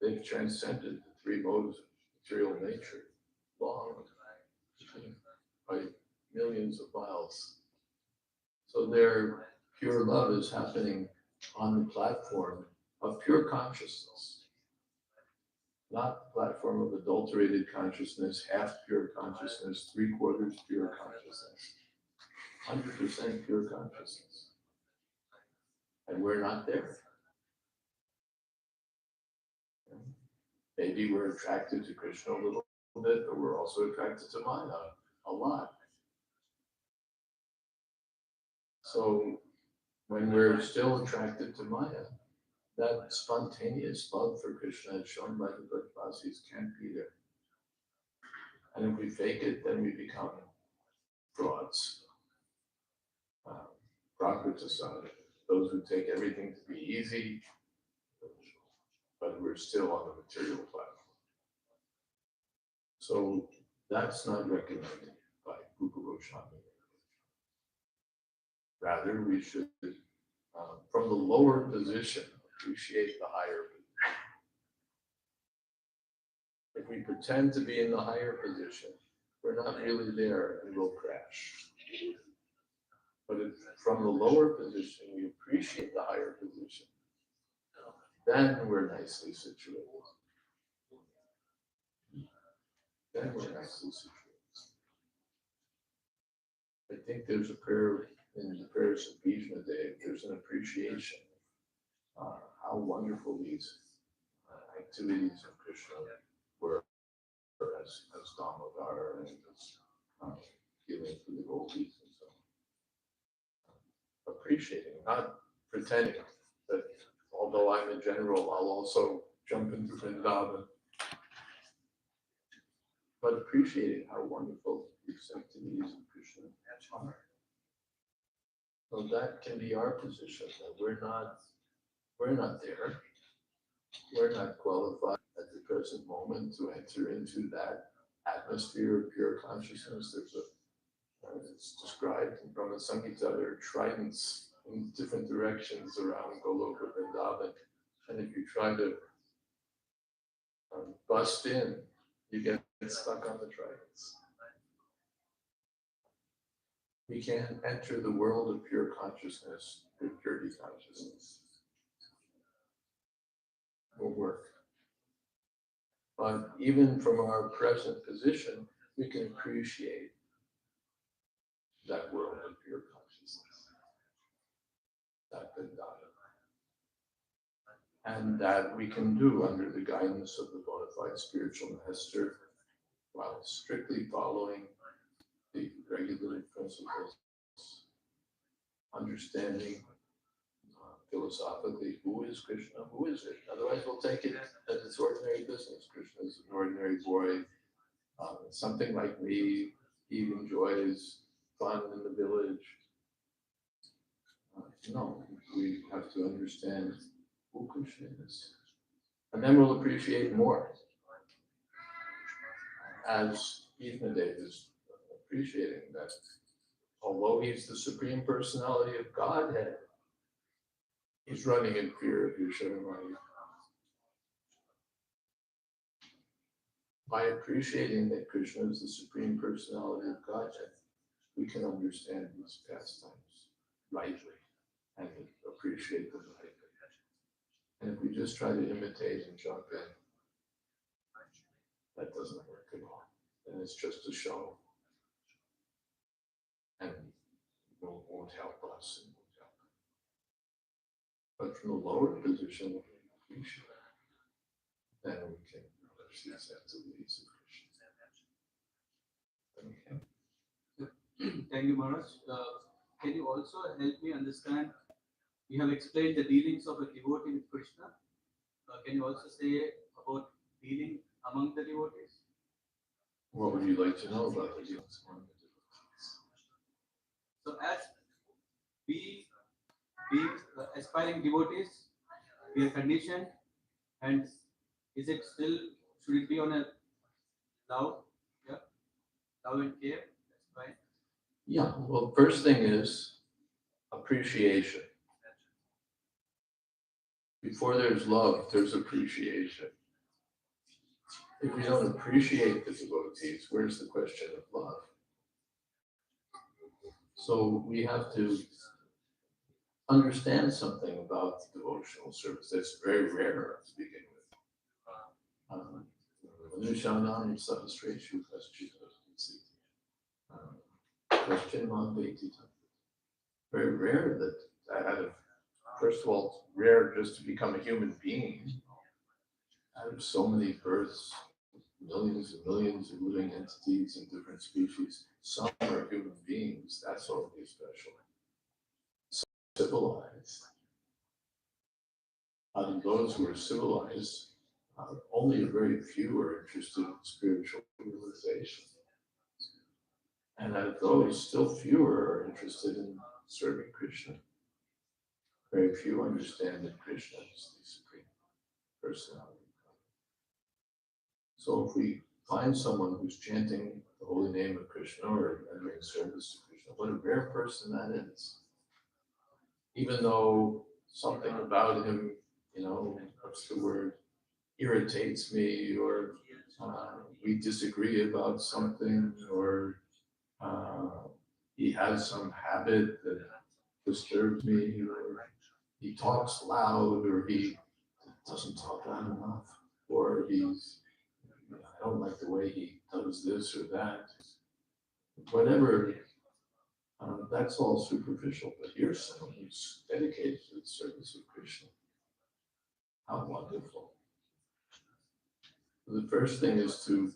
They've transcended the three modes of material nature long by millions of miles. So their pure love is happening on the platform of pure consciousness, not the platform of adulterated consciousness, half pure consciousness, 3/4 pure consciousness, 100% pure consciousness. And we're not there. Maybe we're attracted to Krishna a little bit, but we're also attracted to Maya a lot. So when we're still attracted to Maya, that spontaneous love for Krishna as shown by the Brajvasis can't be there. And if we fake it, then we become frauds. Prakrita-sada, those who take everything to be easy, but we're still on the material platform. So that's not recommended by Rupa Goswami. Rather, we should, from the lower position, appreciate the higher position. If we pretend to be in the higher position, we're not really there and we'll crash. But if from the lower position we appreciate the higher position, then we're nicely situated. I think there's a prayer in the prayers of Bhishma Dev, there's an appreciation how wonderful these activities of Krishna were as Damodar and as healing for the gopis and so on. Appreciating not pretending that although I'm a general, I'll also jump into Vrindavan, but appreciating how wonderful these activities of Krishna are. So that can be our position, that we're not there. We're not qualified at the present moment to enter into that atmosphere of pure consciousness. It's described in Brahma Samhita, there are tridents in different directions around Goloka Vrindavan. And if you try to bust in, you get stuck on the tridents. We can't enter the world of pure consciousness with dirty consciousness. It won't work. But even from our present position, we can appreciate that world of pure consciousness, that Vrindavan. And that we can do under the guidance of the bona fide spiritual master, while strictly following the regulative principles, understanding philosophically who is Krishna, who is it? Otherwise, we'll take it as its ordinary business. Krishna is an ordinary boy, something like me. He enjoys fun in the village. No, we have to understand who Krishna is. And then we'll appreciate more. As Dev is appreciating that although he's the Supreme Personality of Godhead, he's running in fear of Yashodamaya. By appreciating that Krishna is the Supreme Personality of Godhead, we can understand these pastimes rightly and appreciate them rightly. And if we just try to imitate and jump in, that doesn't work at all. And it's just a show. And won't help us. And won't help. But from a lower position, we can appreciate it. Then we can relish these activities of Krishna. Okay.
Thank you, Maharaj. Can you also help me understand? You have explained the dealings of a devotee with Krishna. Can you also say about dealing among the devotees?
What would you like to know about the dealings among the devotees?
So, as we being aspiring devotees, we are conditioned, and is it still, should it be on a love? Yeah, love and care. That's right.
Yeah, well, first thing is appreciation. Before there's love, there's appreciation. If we don't appreciate the devotees, where's the question of love? So we have to understand something about devotional service. That's very rare to begin with. Manushanam Sahasreshu Question on Vaitita. Very rare that out of, first of all, it's rare just to become a human being. Out of so many births, millions and millions of living entities in different species, some are human beings. That's already special. So civilized. Out of those who are civilized, only a very few are interested in spiritual realization. And out of those, still fewer are interested in serving Krishna. Very few understand that Krishna is the Supreme Personality. So if we find someone who's chanting the holy name of Krishna or rendering service to Krishna, what a rare person that is. Even though something about him, what's the word, irritates me, or we disagree about something, or he has some habit that disturbs me, or he talks loud, or he doesn't talk loud enough, or I don't like the way he does this or that. Whatever, that's all superficial. But here's someone who's dedicated to the service of Krishna. How wonderful. The first thing is to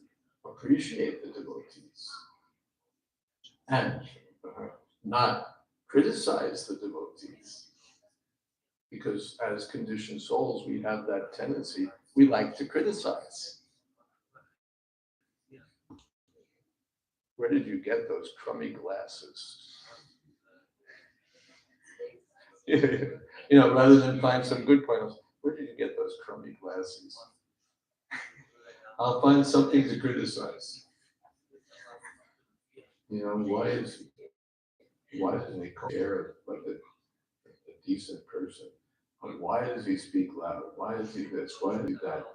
appreciate the devotees and not criticize the devotees. Because as conditioned souls, we have that tendency, we like to criticize. Where did you get those crummy glasses? Rather than find some good points, where did you get those crummy glasses? I'll find something to criticize. Why doesn't he care like a decent person? Why does he speak loud? Why is he this? Why is he that?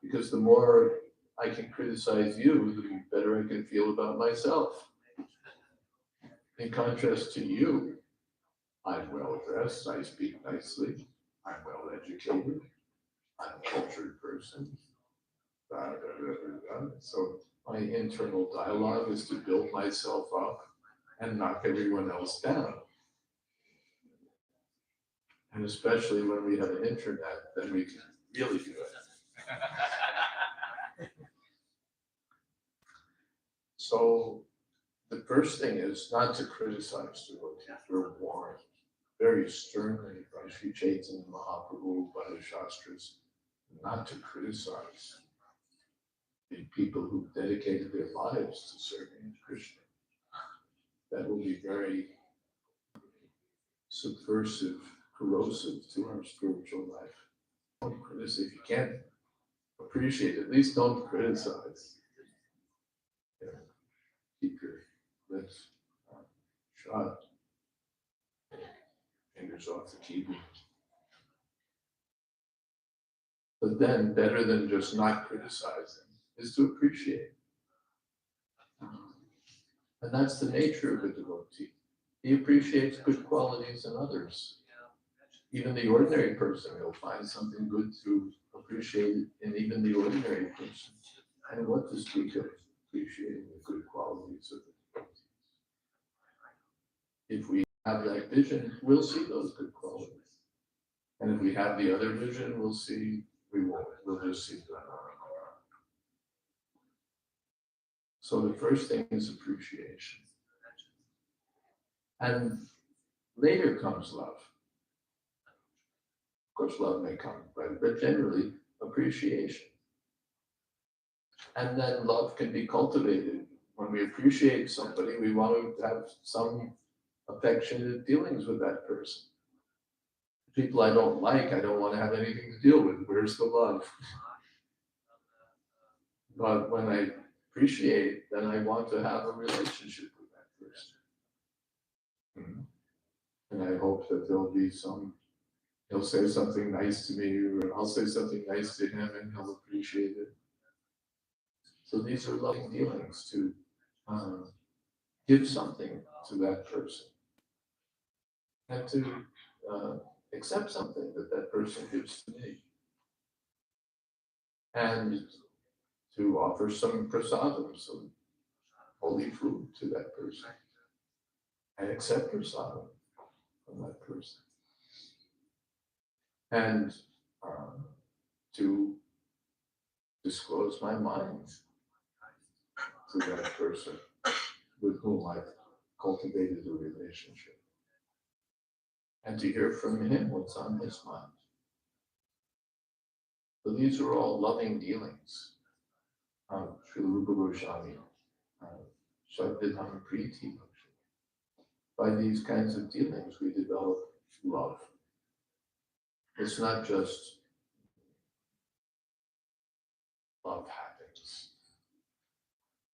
Because the more I can criticize you, the better I can feel about myself. In contrast to you, I'm well dressed, I speak nicely, I'm well educated, I'm a cultured person. So my internal dialogue is to build myself up and knock everyone else down. And especially when we have an internet, then we can really do it. So the first thing is not to criticize devotees. We're warned very sternly by Sri Chaitanya Mahaprabhu, by the Shastras, not to criticize the people who've dedicated their lives to serving Krishna. That will be very subversive, corrosive to our spiritual life. Don't criticize. If you can't appreciate it, at least don't criticize. Keep your lips shut, fingers off the keyboard. But then, better than just not criticizing is to appreciate. And that's the nature of a devotee. He appreciates good qualities in others. Even the ordinary person will find something good to appreciate in even the ordinary person. And what to speak of appreciating the good qualities of the devotee. If we have that vision, we'll see those good qualities. And if we have the other vision, we'll see, we won't. We'll just see them. So the first thing is appreciation. And later comes love. Of course, love may come, but generally, appreciation. And then love can be cultivated. When we appreciate somebody, we want to have some affectionate dealings with that person. People I don't like, I don't want to have anything to deal with. Where's the love? But when I appreciate, then I want to have a relationship with that person. And I hope that there'll be he'll say something nice to me, or I'll say something nice to him, and he'll appreciate it. So these are loving dealings to give something to that person and to accept something that person gives to me, and to offer some prasadam, some holy food to that person, and accept prasadam from that person, and to disclose my mind to that person with whom I've cultivated a relationship, and to hear from him what's on his mind. So these are all loving dealings. Sri Rupa Goswami, Shakvidham Priti. By these kinds of dealings, we develop love. It's not just love happens,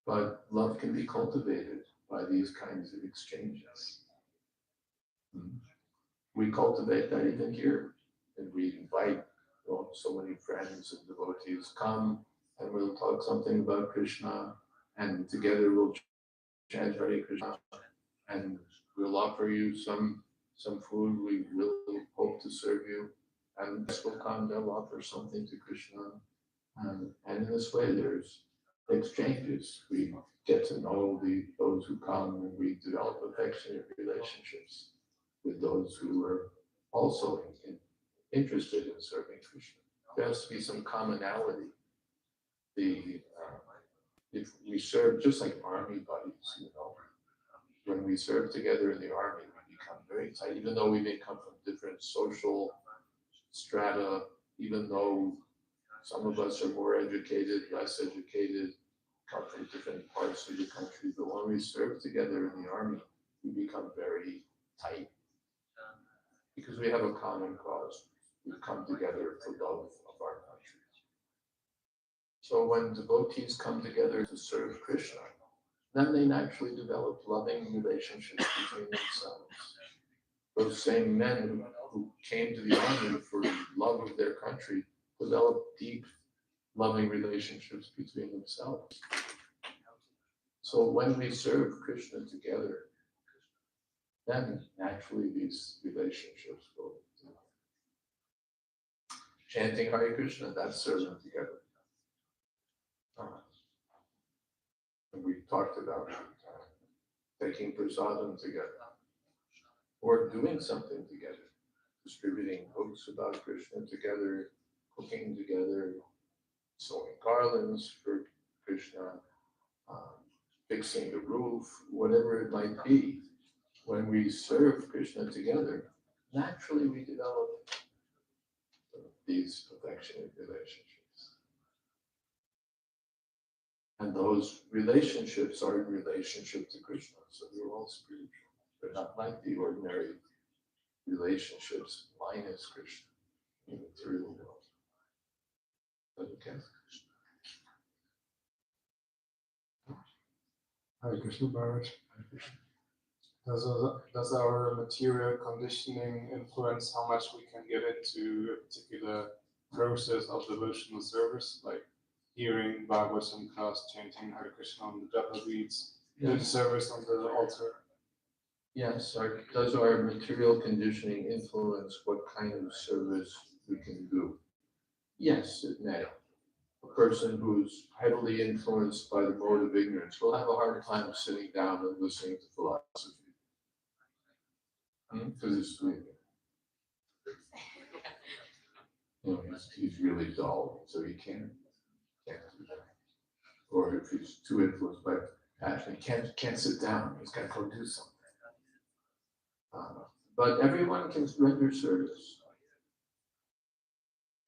but love can be cultivated by these kinds of exchanges. We cultivate that even here, and we invite so many friends and devotees come, and we'll talk something about Krishna, and together we'll chant Hare Krishna, and we'll offer you some food. We will hope to serve you, and this will come. They'll offer something to Krishna, and in this way, there's exchanges. We get to know those who come, and we develop affectionate relationships with those who are also interested in serving Krishna. There has to be some commonality. If we serve just like army buddies, when we serve together in the army, we become very tight, even though we may come from different social strata, even though some of us are more educated, less educated, come from different parts of the country, but when we serve together in the army, we become very tight because we have a common cause. We come together for love of our country. So when devotees come together to serve Krishna, then they naturally develop loving relationships between themselves. Those same men who came to the army for love of their country develop deep, loving relationships between themselves. So when we serve Krishna together, then naturally these relationships go. Chanting Hare Krishna, that's serving together. And we talked about taking prasadam together, or doing something together, distributing books about Krishna together, cooking together, sewing garlands for Krishna, fixing the roof, whatever it might be. When we serve Krishna together, naturally we develop these affectionate relationships. And those relationships are in relationship to Krishna, so they're all spiritual. They're not like the ordinary relationships minus Krishna in the material world. Okay.
Hare Krishna Maharaj. Does our material conditioning influence how much we can get into a particular process of devotional service, like hearing Bhagavatam class, chanting Hare Krishna on the japa beads, doing service on the altar?
Yes, does our material conditioning influence what kind of service we can do? Yes, it may. A person who's heavily influenced by the mode of ignorance will have a hard time sitting down and listening to philosophy. Because it's sleeping. He's really dull, so he can't do that. Or if he's too influenced by passion, he can't sit down. He's got to go do something. But everyone can render service.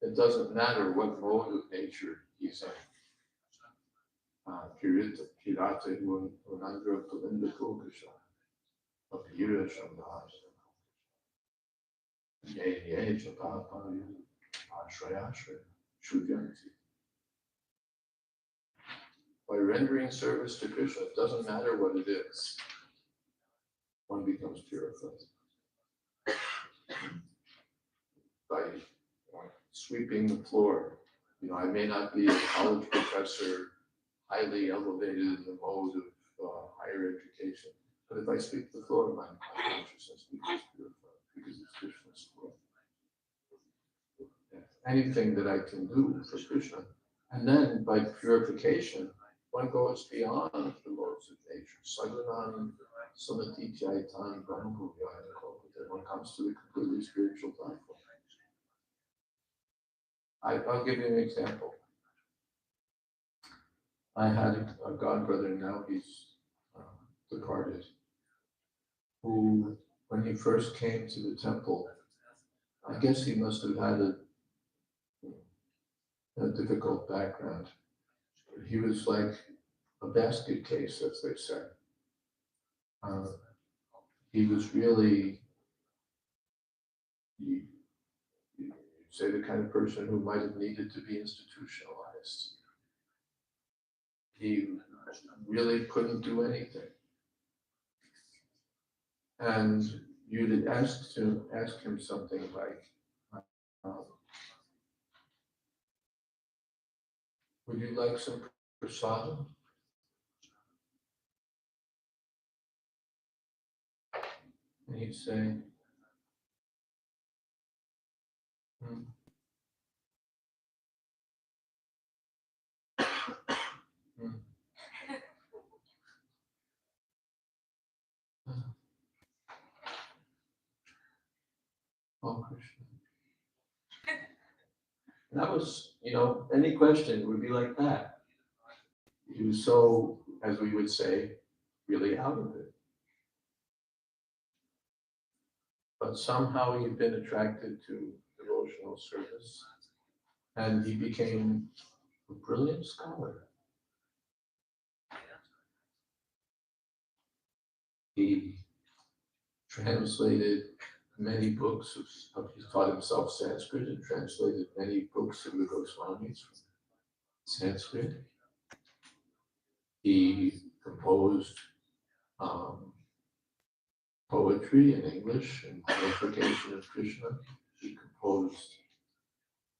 It doesn't matter what mode of nature he's in. Kirate Unandra Palinda Kokasha, Apira Shamdas, Ye Chapapa, Ashraya Shudyanti. By rendering service to Krishna, it doesn't matter what it is, one becomes purified. By sweeping the floor, I may not be a college professor, highly elevated in the mode of higher education, but if I sweep the floor, my consciousness becomes purified because it's Krishna's floor. Anything that I can do for Krishna, and then by purification, one goes beyond the modes of nature. Sagunan Samatityayitan Brahmabhuvyaya Kalpata. One comes to the completely spiritual platform. I'll give you an example. I had a godbrother, now he's departed, who, when he first came to the temple, I guess he must have had a difficult background. He was like a basket case, as they say. He was really, you'd say, the kind of person who might have needed to be institutionalized. He really couldn't do anything. And you'd ask him something like, would you like some prasadam? And he'd say, Oh, Krishna. That was, any question would be like that. He was so, as we would say, really out of it. but somehow he'd been attracted to devotional service, and he became a brilliant scholar. He translated many books he taught himself Sanskrit and translated many books of the Goswamis from Sanskrit. He composed poetry in English and glorification of Krishna. He composed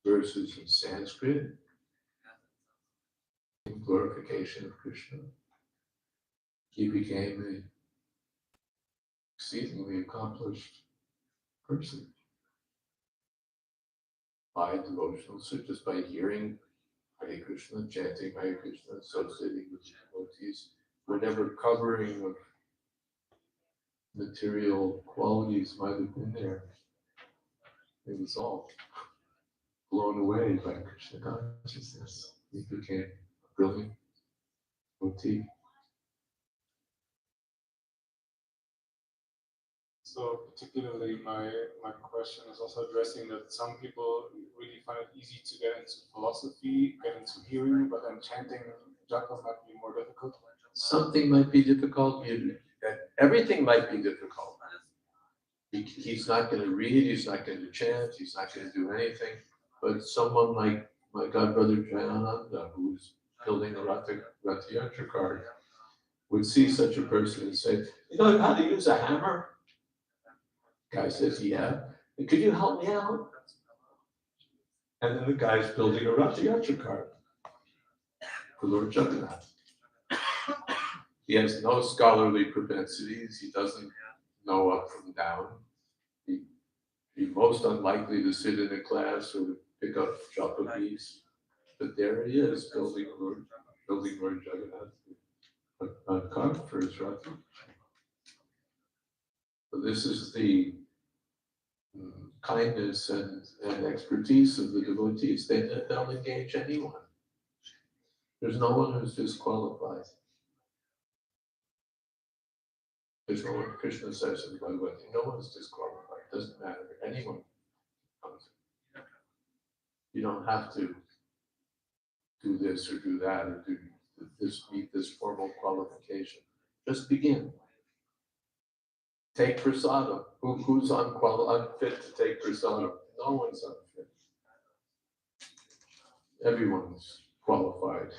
verses in Sanskrit in glorification of Krishna. He became an exceedingly accomplished person by devotional service, just by hearing Hare Krishna, chanting Hare Krishna, associating with devotees, whatever covering of material qualities might have been there, it was all blown away by Krishna consciousness. He became a brilliant devotee.
So particularly my question is also addressing that some people really find it easy to get into philosophy, get into hearing, but then chanting japa might be more difficult.
Something might be difficult, everything might be difficult. He's not going to read, he's not going to chant, he's not going to do anything. But someone like my godbrother Jayananda, who's building a Ratha Yatra card, would see such a person and say, "You know how to use a hammer?" Guy says, "Yeah." "Could you help me out?" And then the guy's building a Ratha Yatra card for Lord Jagannath. He has no scholarly propensities. He doesn't know up from down. He'd be most unlikely to sit in a class or to pick up japa beads. But there he is, building Lord Jagannath on card for his Ratha. So this is the kindness and expertise of the devotees. They'll engage anyone. There's no one who's disqualified. There's no one, Krishna says in Bhagavad Gita, no one's disqualified. It doesn't matter. Anyone comes. You don't have to do this or do that or do this, meet this formal qualification. Just begin. Take prasadam. Who's unfit to take prasadam? No one's unfit. Everyone's qualified.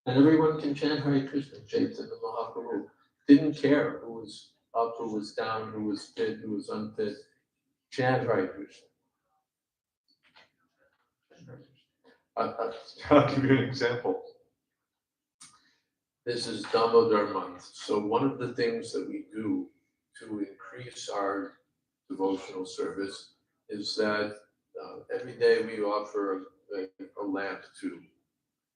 And everyone can chant Hare Krishna. Chaitanya Mahaprabhu didn't care who was up, who was down, who was fit, who was unfit. Chant Hare Krishna. I'll give you an example. This is Damodar month. So one of the things that we do to increase our devotional service is that every day we offer a lamp to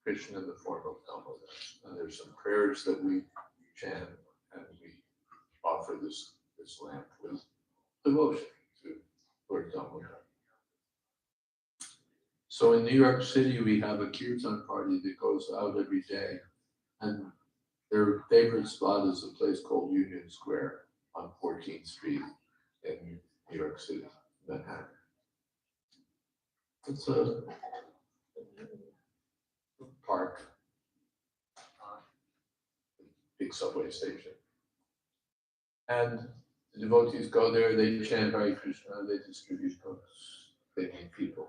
Krishna in the form of Damodar. And there's some prayers that we chant and we offer this lamp with devotion to Lord Damodar. So in New York City, we have a kirtan party that goes out every day. And their favorite spot is a place called Union Square on 14th Street in New York City, Manhattan. It's a park, big subway station. And the devotees go there, they chant Hare Krishna, they distribute books, they meet people.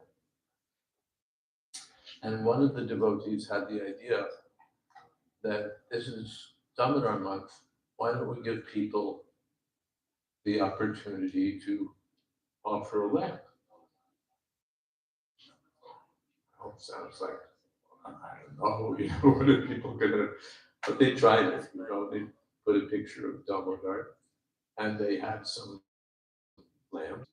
And one of the devotees had the idea that this is Damodar month, why don't we give people the opportunity to offer a lamp? Oh, sounds like, I don't know, what are people gonna, but they tried it, they put a picture of Damodar and they had some lamps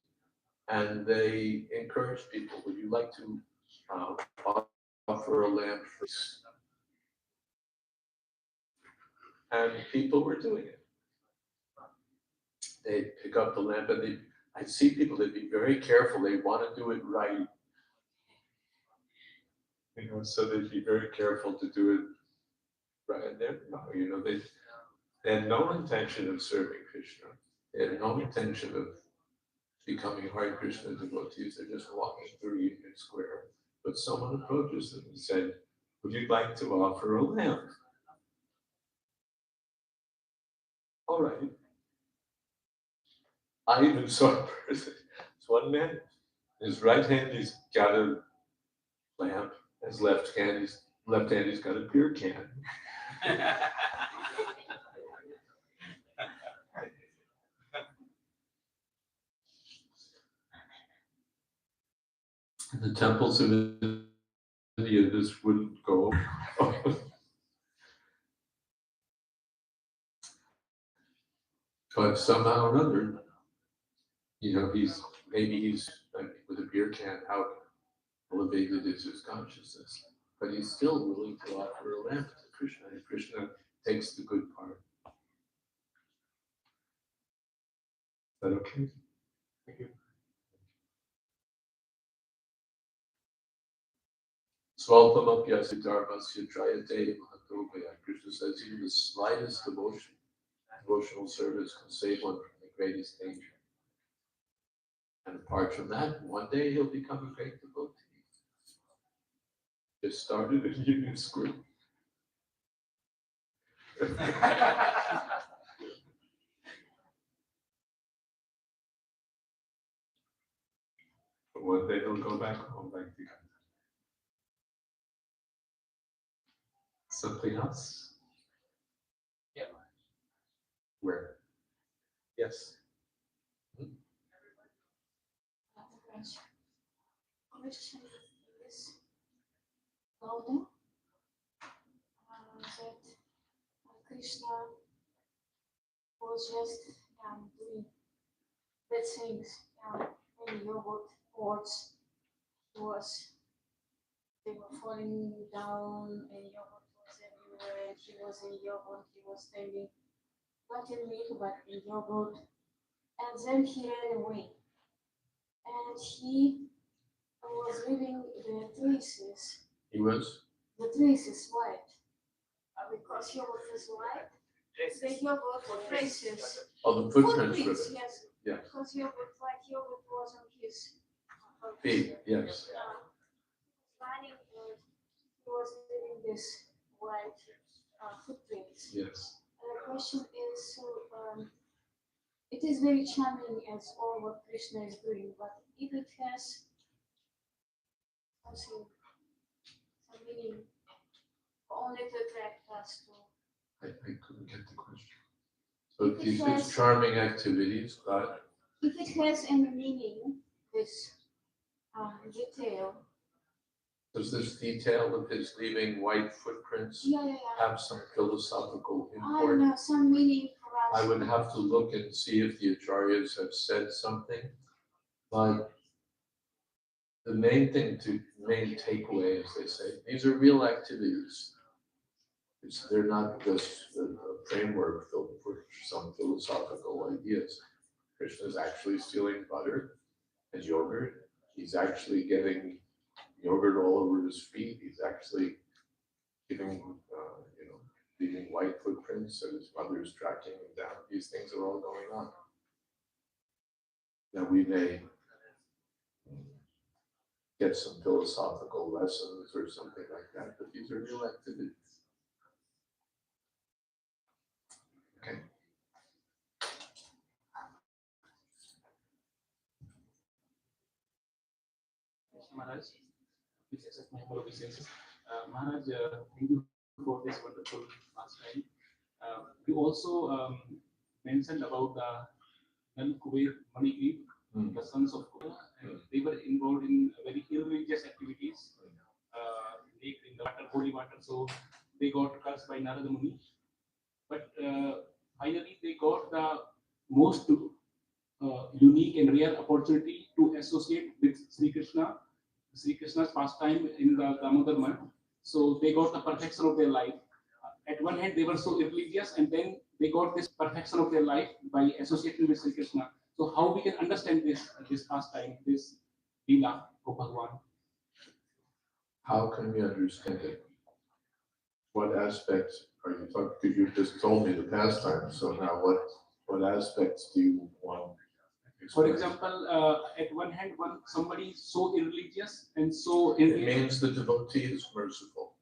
and they encouraged people, would you like to offer a lamp for us? And people were doing it. They'd pick up the lamp and I'd see people, they'd be very careful, they want to do it right. So they'd be very careful to do it right. And they had no intention of serving Krishna. They had no intention of becoming Hare Krishna devotees. They're just walking through Union Square. But someone approaches them and said, "Would you like to offer a lamp?" All right. I even saw a person. It's one man. In his right hand, he's got a lamp. His left hand, he's got a beer can. In the temples of India, this wouldn't go. But somehow or other, he's with a beer can, how elevated is his consciousness? But he's still willing to offer a lamp to Krishna, and Krishna takes the good part. Is that okay? Thank you. Swalpamapyasya dharmasya jayate mahatobhaya. Krishna says even the slightest devotional service can save one from the greatest danger. And apart from that, one day he'll become a great devotee. Just started in Union Square. But one day he'll go back home, back to God. Something else?
Yeah.
Where? Yes.
Question is Gautam that Krishna was just doing bad things in yogurt pots. They were falling down and yogurt was everywhere. He was in yogurt, he was standing not in milk but in yogurt. And then he ran away. And he was leaving the traces.
He was?
The traces white. Because yogurt is white, the yogurt traces.
Oh, the footprints were
Footprints,
there.
yes.
Yeah.
Because white yogurt was on his
Feet, yes.
Running, he was leaving this white footprints.
Yes.
And the question is, it is very charming as all what Krishna is doing, but if it has some meaning, only to attract us to.
I couldn't get the question. So it's charming activities, but
if it has any meaning, this detail.
does this detail of his leaving white footprints have some philosophical
I
import?
don't know, some meaning for us.
I would have to look and see if the acharyas have said something. But the main takeaway, as they say, these are real activities. They're not just a framework filled with some philosophical ideas. Krishna's actually stealing butter and yogurt. He's actually getting yogurt all over his feet. He's actually giving, leaving white footprints, and his mother's tracking him down. These things are all going on. Now we may get some philosophical lessons or something like that, but these are real activities. Okay.
Maharaj, please accept my humble obeisances. Maharaj, thank you for this wonderful pastime. You also mentioned about the Nal Manigri, the sons of Kuber, and they were involved in very irreligious activities, like in the water, holy water. So they got cursed by Narada Muni. But finally, they got the most unique and rare opportunity to associate with Sri Krishna's pastime in the Damodar month. So they got the perfection of their life. At one hand, they were so irreligious, and then they got this perfection of their life by associating with Sri Krishna. So how we can understand this pastime, this Leela of Bhagwan?
How can we understand it? What aspects are you talking? Because you just told me the pastime. So now what What aspects do you want?
For example, at one hand, somebody is so irreligious and so
It means the devotee is merciful.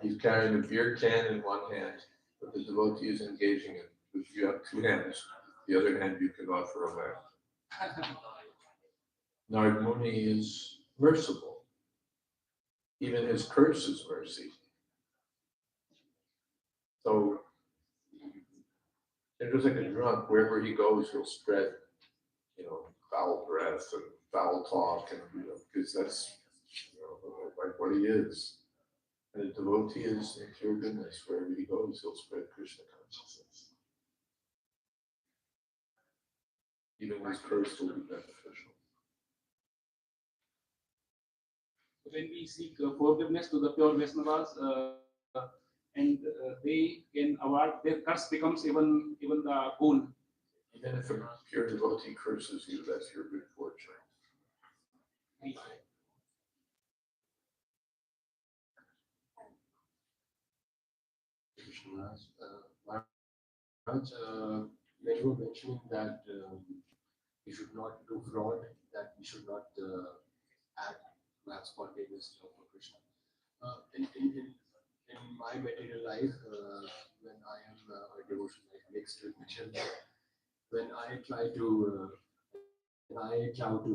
He's carrying a beer can in one hand, but the devotee is engaging it. If you have two hands, the other hand you can offer a lamp. Narad Muni is merciful. Even his curse is mercy. So, it's just like a drunk, wherever he goes, he'll spread, foul breath and foul talk, and because that's like what he is. And a devotee is in pure goodness. Wherever he goes, he'll spread Krishna consciousness. Even his curse will be beneficial.
When we seek forgiveness to the pure Vaishnavas, and they can award, their curse becomes even the goal.
Even if a pure devotee curses you, that's your good fortune.
Maharaj, when you were mentioning that we should not do fraud, that we should not act to have spontaneous love for Krishna. In my material life, when I am a devotion like mixed with material life, when I try to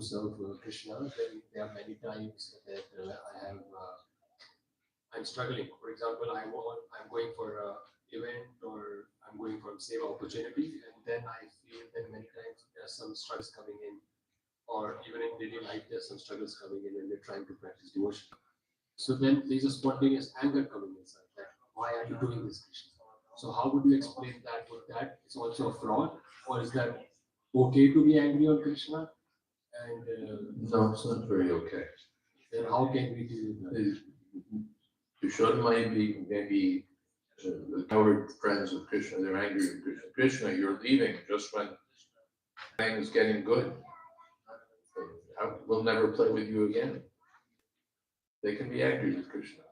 serve Krishna, then there are many times that I'm struggling. For example, I'm going for an event or I'm going for a seva opportunity, and then I feel that many times there are some struggles coming in, or even in daily life there's some struggles coming in when we're trying to practice devotion. So then there's a spontaneous anger coming inside. That why are you doing this, Krishna? So how would you explain that? Would that is also a fraud, or is that okay to be angry on Krishna? And
No, it's not very okay.
Then how can we deal with that?
Dushon might be maybe the coward friends of Krishna. They're angry with Krishna. Krishna, you're leaving just when things getting good. We'll never play with you again. They can be angry with Krishna.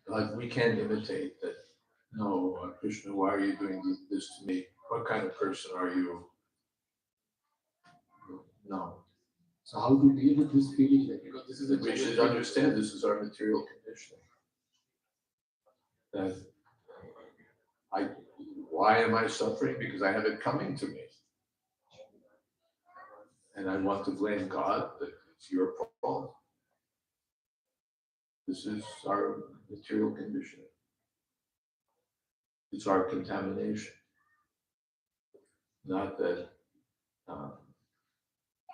Like we can't imitate that. No, Krishna, why are you doing this to me? What kind of person are you? No.
So how to deal with this feeling? Because this is
we should understand this is our material conditioning. That why am I suffering? Because I have it coming to me. And I want to blame God that it's your fault. This is our material conditioning. It's our contamination. Not that,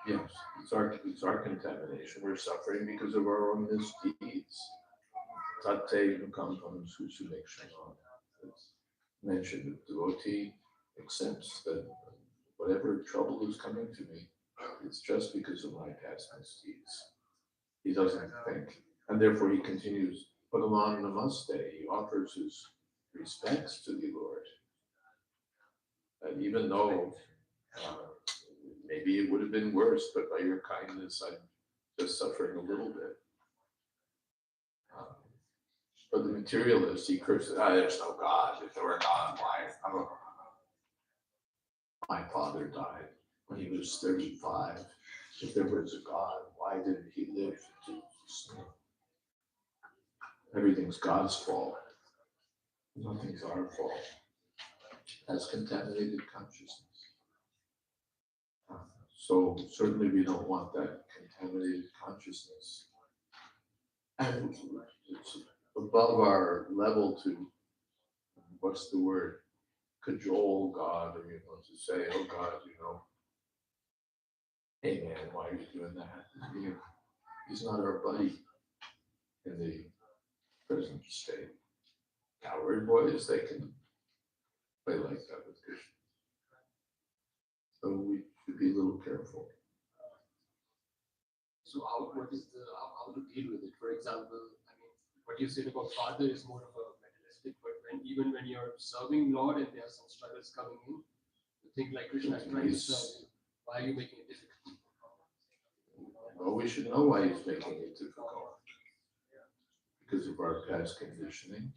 yes, it's our contamination. We're suffering because of our own misdeeds. Tate nukampam susumekshanam. It's mentioned that devotee accepts that whatever trouble is coming to me, it's just because of my past misdeeds. He doesn't think. And therefore he continues, Padaman Namaste. He offers his respects to the Lord. And even though maybe it would have been worse, but by your kindness, I'm just suffering a little bit. But the materialist, he curses, there's no God. If there were a God, why? My father died when he was 35. If there was a God, why didn't he live to sin? Everything's God's fault. Nothing's our fault. That's contaminated consciousness. So certainly we don't want that contaminated consciousness. And it's above our level to, what's the word, cajole God, or to say, oh God, hey man, why are you doing that? He's not our buddy in the present state. Coward boys, they can play like that with Krishna. So we should be a little careful.
So how to deal with it? For example, what you said about father is more of a materialistic, but even when you're serving Lord and there are some struggles coming in, you think like Krishna is trying to serve you. Why are you making it difficult?
Well, we should know why he's making it difficult. Because of our past conditioning.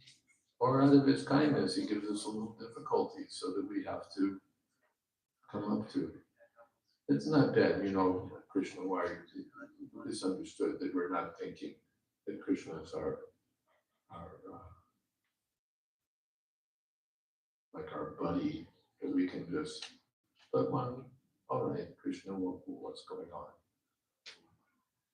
Or out of his kindness, he gives us a little difficulty so that we have to come up to it. It's not that, Krishna wired, misunderstood that we're not thinking that Krishna is our like our buddy, that we can just, but one, all right, Krishna, what's going on?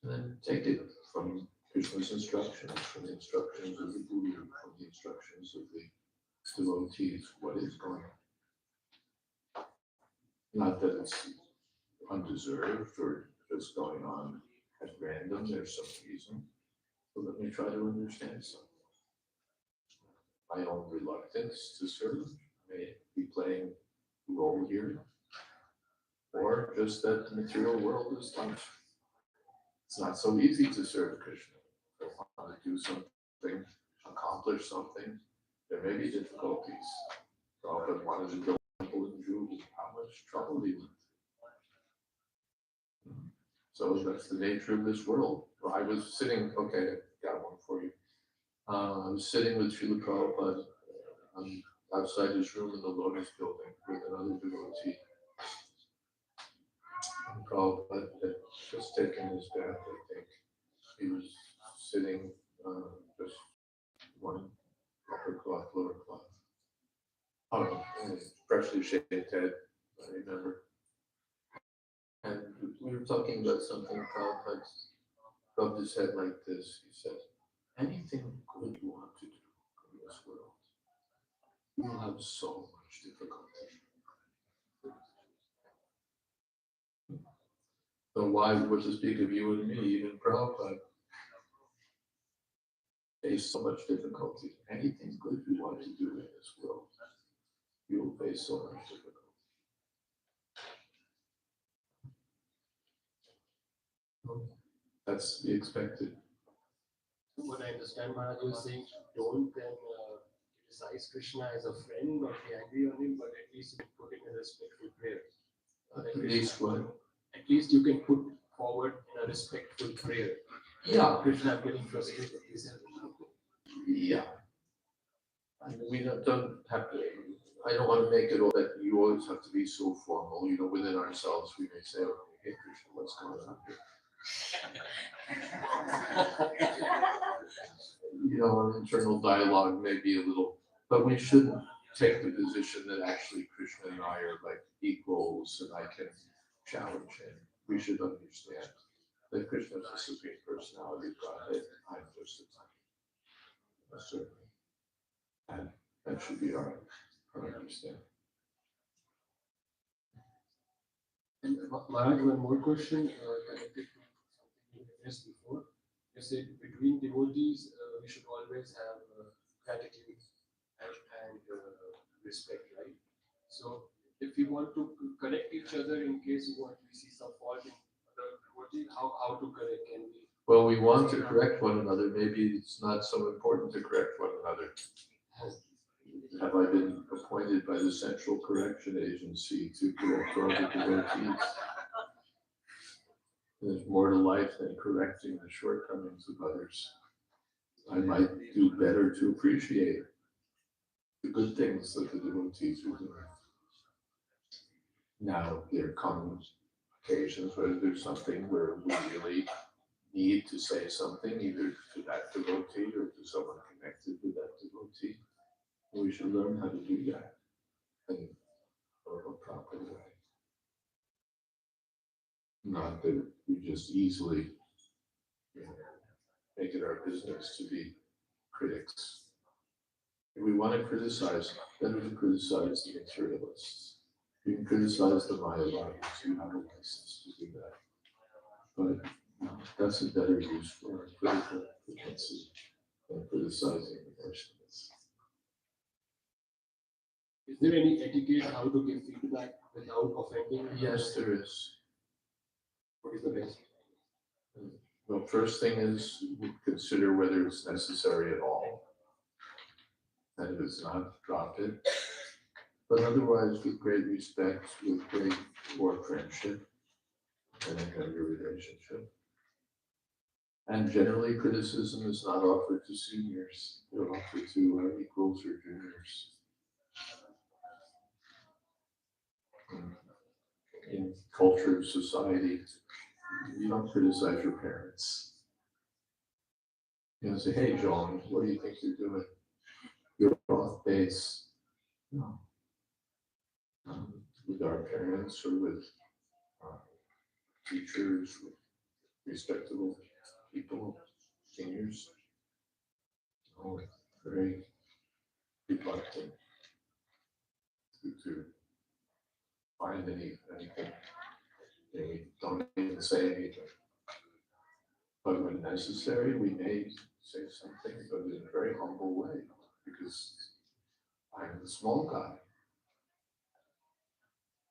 And then take it from Krishna's instructions, from the instructions of the Guru, from the instructions of the devotees, what is going on. Not that it's undeserved or just going on at random, there's some reason. But let me try to understand something. My own reluctance to serve may be playing a role here, or just that the material world is life. It's not so easy to serve Krishna. If I want to do something, accomplish something, there may be difficulties. Prabhupada wanted to build a temple in Jew, how much trouble he went through. So that's the nature of this world. Well, I was sitting, okay, I got one for you. I was sitting with Srila Prabhupada outside his room in the Lotus building with another devotee. And Prabhupada had just taken his bath, I think. He was sitting just one upper cloth, lower cloth. Oh, freshly shaved head, I remember. And we were talking about something. Prabhupada rubbed his head like this. He said, anything good you want to do in this world, you will have so much difficulty. So why, what to speak of you and me, even Prabhupada face so much difficulty. Anything good you want to do in this world, you will face so much difficulty. That's to be expected.
What I understand, Maharaj is saying, don't then criticize Krishna as a friend or be angry on him, but at least you can put in a respectful prayer.
At least what?
At least you can put forward in a respectful prayer.
Yeah.
Krishna getting frustrated.
Yeah. I mean, we don't have to, I don't want to make it all that you always have to be so formal, within ourselves, we may say, okay, hey Krishna, what's going on here? Our internal dialogue may be a little, but we shouldn't take the position that actually Krishna and I are like equals and I can challenge him. We should understand that Krishna is the Supreme Personality of Godhead, I'm just a tiny. Certainly. And that should be our understanding.
And Maharaj, one more question connected to something you addressed before. You said between devotees, we should always have gratitude and respect, right? So if we want to correct each other in case we see some fault in other devotee, how to correct? Can we?
Well, we want to correct one another. Maybe it's not so important to correct one another. Have I been appointed by the Central Correction Agency to correct all the devotees? There's more to life than correcting the shortcomings of others. I might do better to appreciate the good things that the devotees are doing. Now, there come occasions where there's something where we really need to say something, either to that devotee or to someone connected with that devotee. We should learn how to do that in a proper way. Not that we just easily make it our business to be critics. If we want to criticize, then we can criticize the materialists. You can criticize the Mayavadis, you have a license to do that. But that's a better use for our critical propensity than criticizing the Vaishnavas.
Is there any etiquette how to give feedback without offending?
Yes, there is.
What is the best?
Well, first thing is consider whether it's necessary at all. And if it's not, drop it. But otherwise, with great respect, with great more friendship, and a your relationship. And generally, criticism is not offered to seniors, they're offered to equals or juniors. In culture, society, you don't criticize your parents. You know, say, hey, John, what do you think you're doing? You're off base. No. With our parents or with teachers, with respectable people, seniors. Oh, very reluctant to find anything. They don't even say anything. But when necessary, we may say something, but in a very humble way, because I'm the small guy.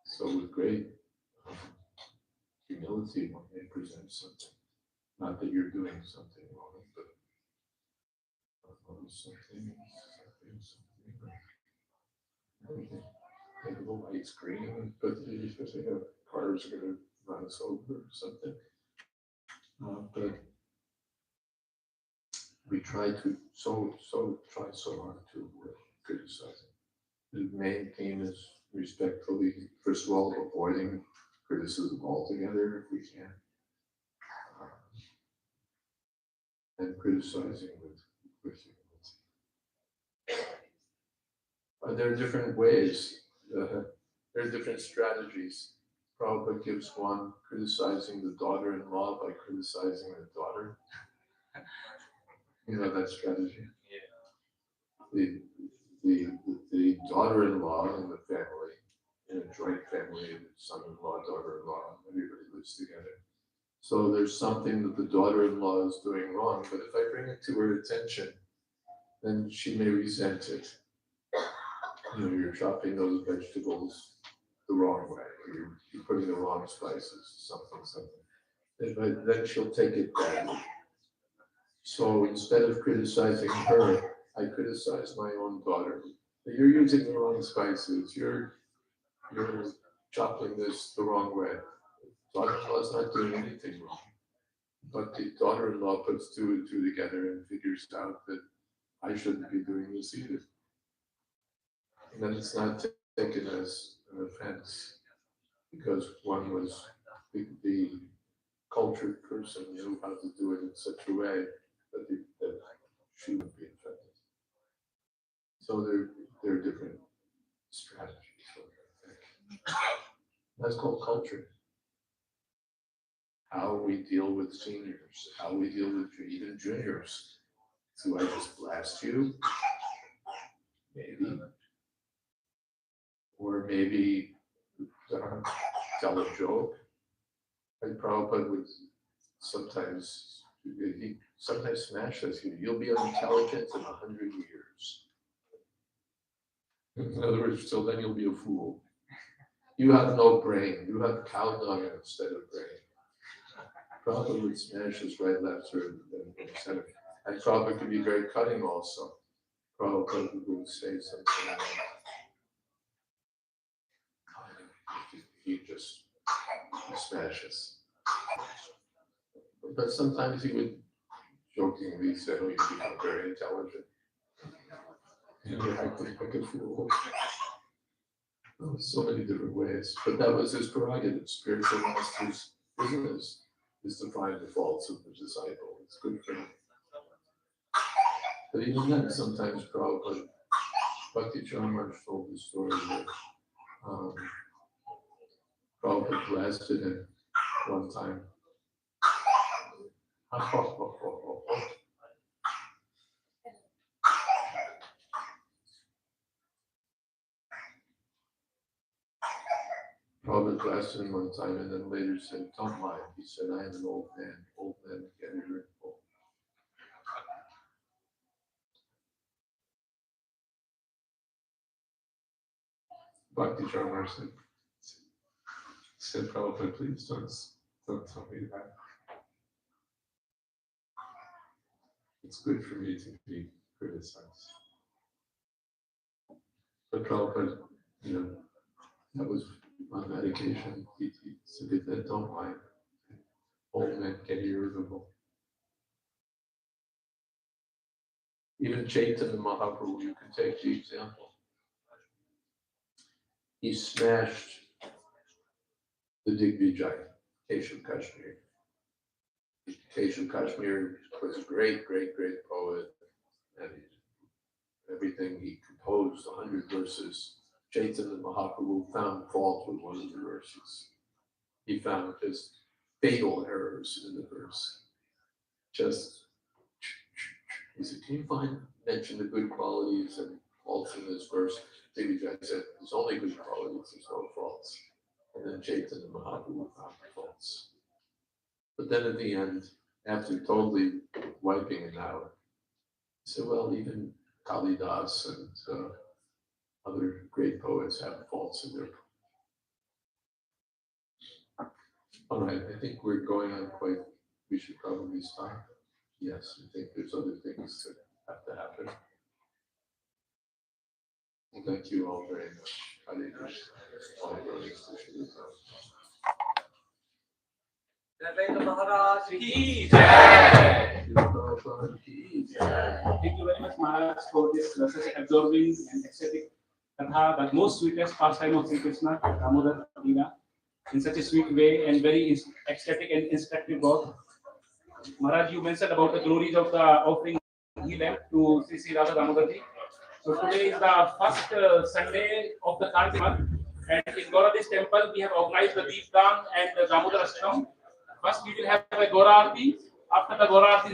So with great humility, one may present something. Not that you're doing something wrong, but something. Maybe the light's green, but cars are going to run us over or something. But we try to try so hard to criticize it. The main theme is respectfully, first of all, avoiding criticism altogether if we can, and criticizing with humility. There are different ways. There are different strategies. Prabhupada gives one, criticizing the daughter-in-law by criticizing the daughter. You know that strategy? Yeah. The daughter-in-law in the family, in a joint family, son-in-law, daughter-in-law, everybody lives together. So there's something that the daughter-in-law is doing wrong, but if I bring it to her attention, then she may resent it. You know, you're chopping those vegetables the wrong way, or you're putting the wrong spices, something. Then she'll take it badly. So instead of criticizing her, I criticize my own daughter. You're using the wrong spices. You're chopping this the wrong way. Daughter-in-law's not doing anything wrong. But the daughter-in-law puts two and two together and figures out that I shouldn't be doing this either. And then it's not taken as an offense because one was the cultured person knew how to do it in such a way that she would be offended. So there are different strategies. That's called culture. How we deal with seniors, how we deal with even juniors. Do I just blast you? Maybe. Or maybe tell a joke. And Prabhupada would sometimes smash us. You'll be unintelligent in 100 years. In other words, till then you'll be a fool. You have no brain. You have cow dung instead of brain. Prabhupada would smash us right, left, or center. And Prabhupada could be very cutting also. Prabhupada would say something like, he just smashes. But sometimes he would jokingly say, oh, you become very intelligent. You're acting like a fool. So many different ways. But that was his prerogative. Spiritual master's business is to find the faults of the disciple. It's good for him. But even then, sometimes Prabhupada, Bhakti Charan told the story that Prabhupada blasted him one time. Prabhupada blasted him one time and then later said, don't mind. He said, I am an old man. Old men get irritable. Bhakti Charan said, Prabhupada, please don't tell me that. It's good for me to be criticized. But Prabhupada, that was on that occasion, he said, don't mind. Old men get irritable. Even Chaitanya Mahaprabhu, you can take the example. He smashed the Digvijay, Keshav Kashmir. Keshav Kashmir was a great, great, great poet, and everything he composed, 100 verses. Chaitanya Mahaprabhu found fault with one of the verses. He found just fatal errors in the verse. He said, can you mention the good qualities and faults in this verse? Digvijay said, there's only good qualities, there's no faults. And then Chaitanya Mahaprabhu found the faults. But then at the end, after totally wiping it out, he said, well, even Kalidas and other great poets have faults in their. All right, I think we're going on quite, we should probably stop. Yes, I think there's other things that have to happen. Well, thank you all very much. Hare Krishna. All brothers and sisters.
Jayadvaita Maharaj ki
Jai.
Prabhupada ki jai.
Thank you very much, Maharaj, for this such absorbing and ecstatic katha, the most sweetest pastime of Sri Krishna, Damodar Leela, in such a sweet way and very ecstatic and instructive God. Maharaj, you mentioned about the glories of the offering he left to Sri Radha Damodarji. So today is the first Sunday of the Kartik month, and in Gauradesh temple we have organized the Deepdan and the Damodar Ashtam. First we will have a Gaura Aarti. After the Gaura Aarti,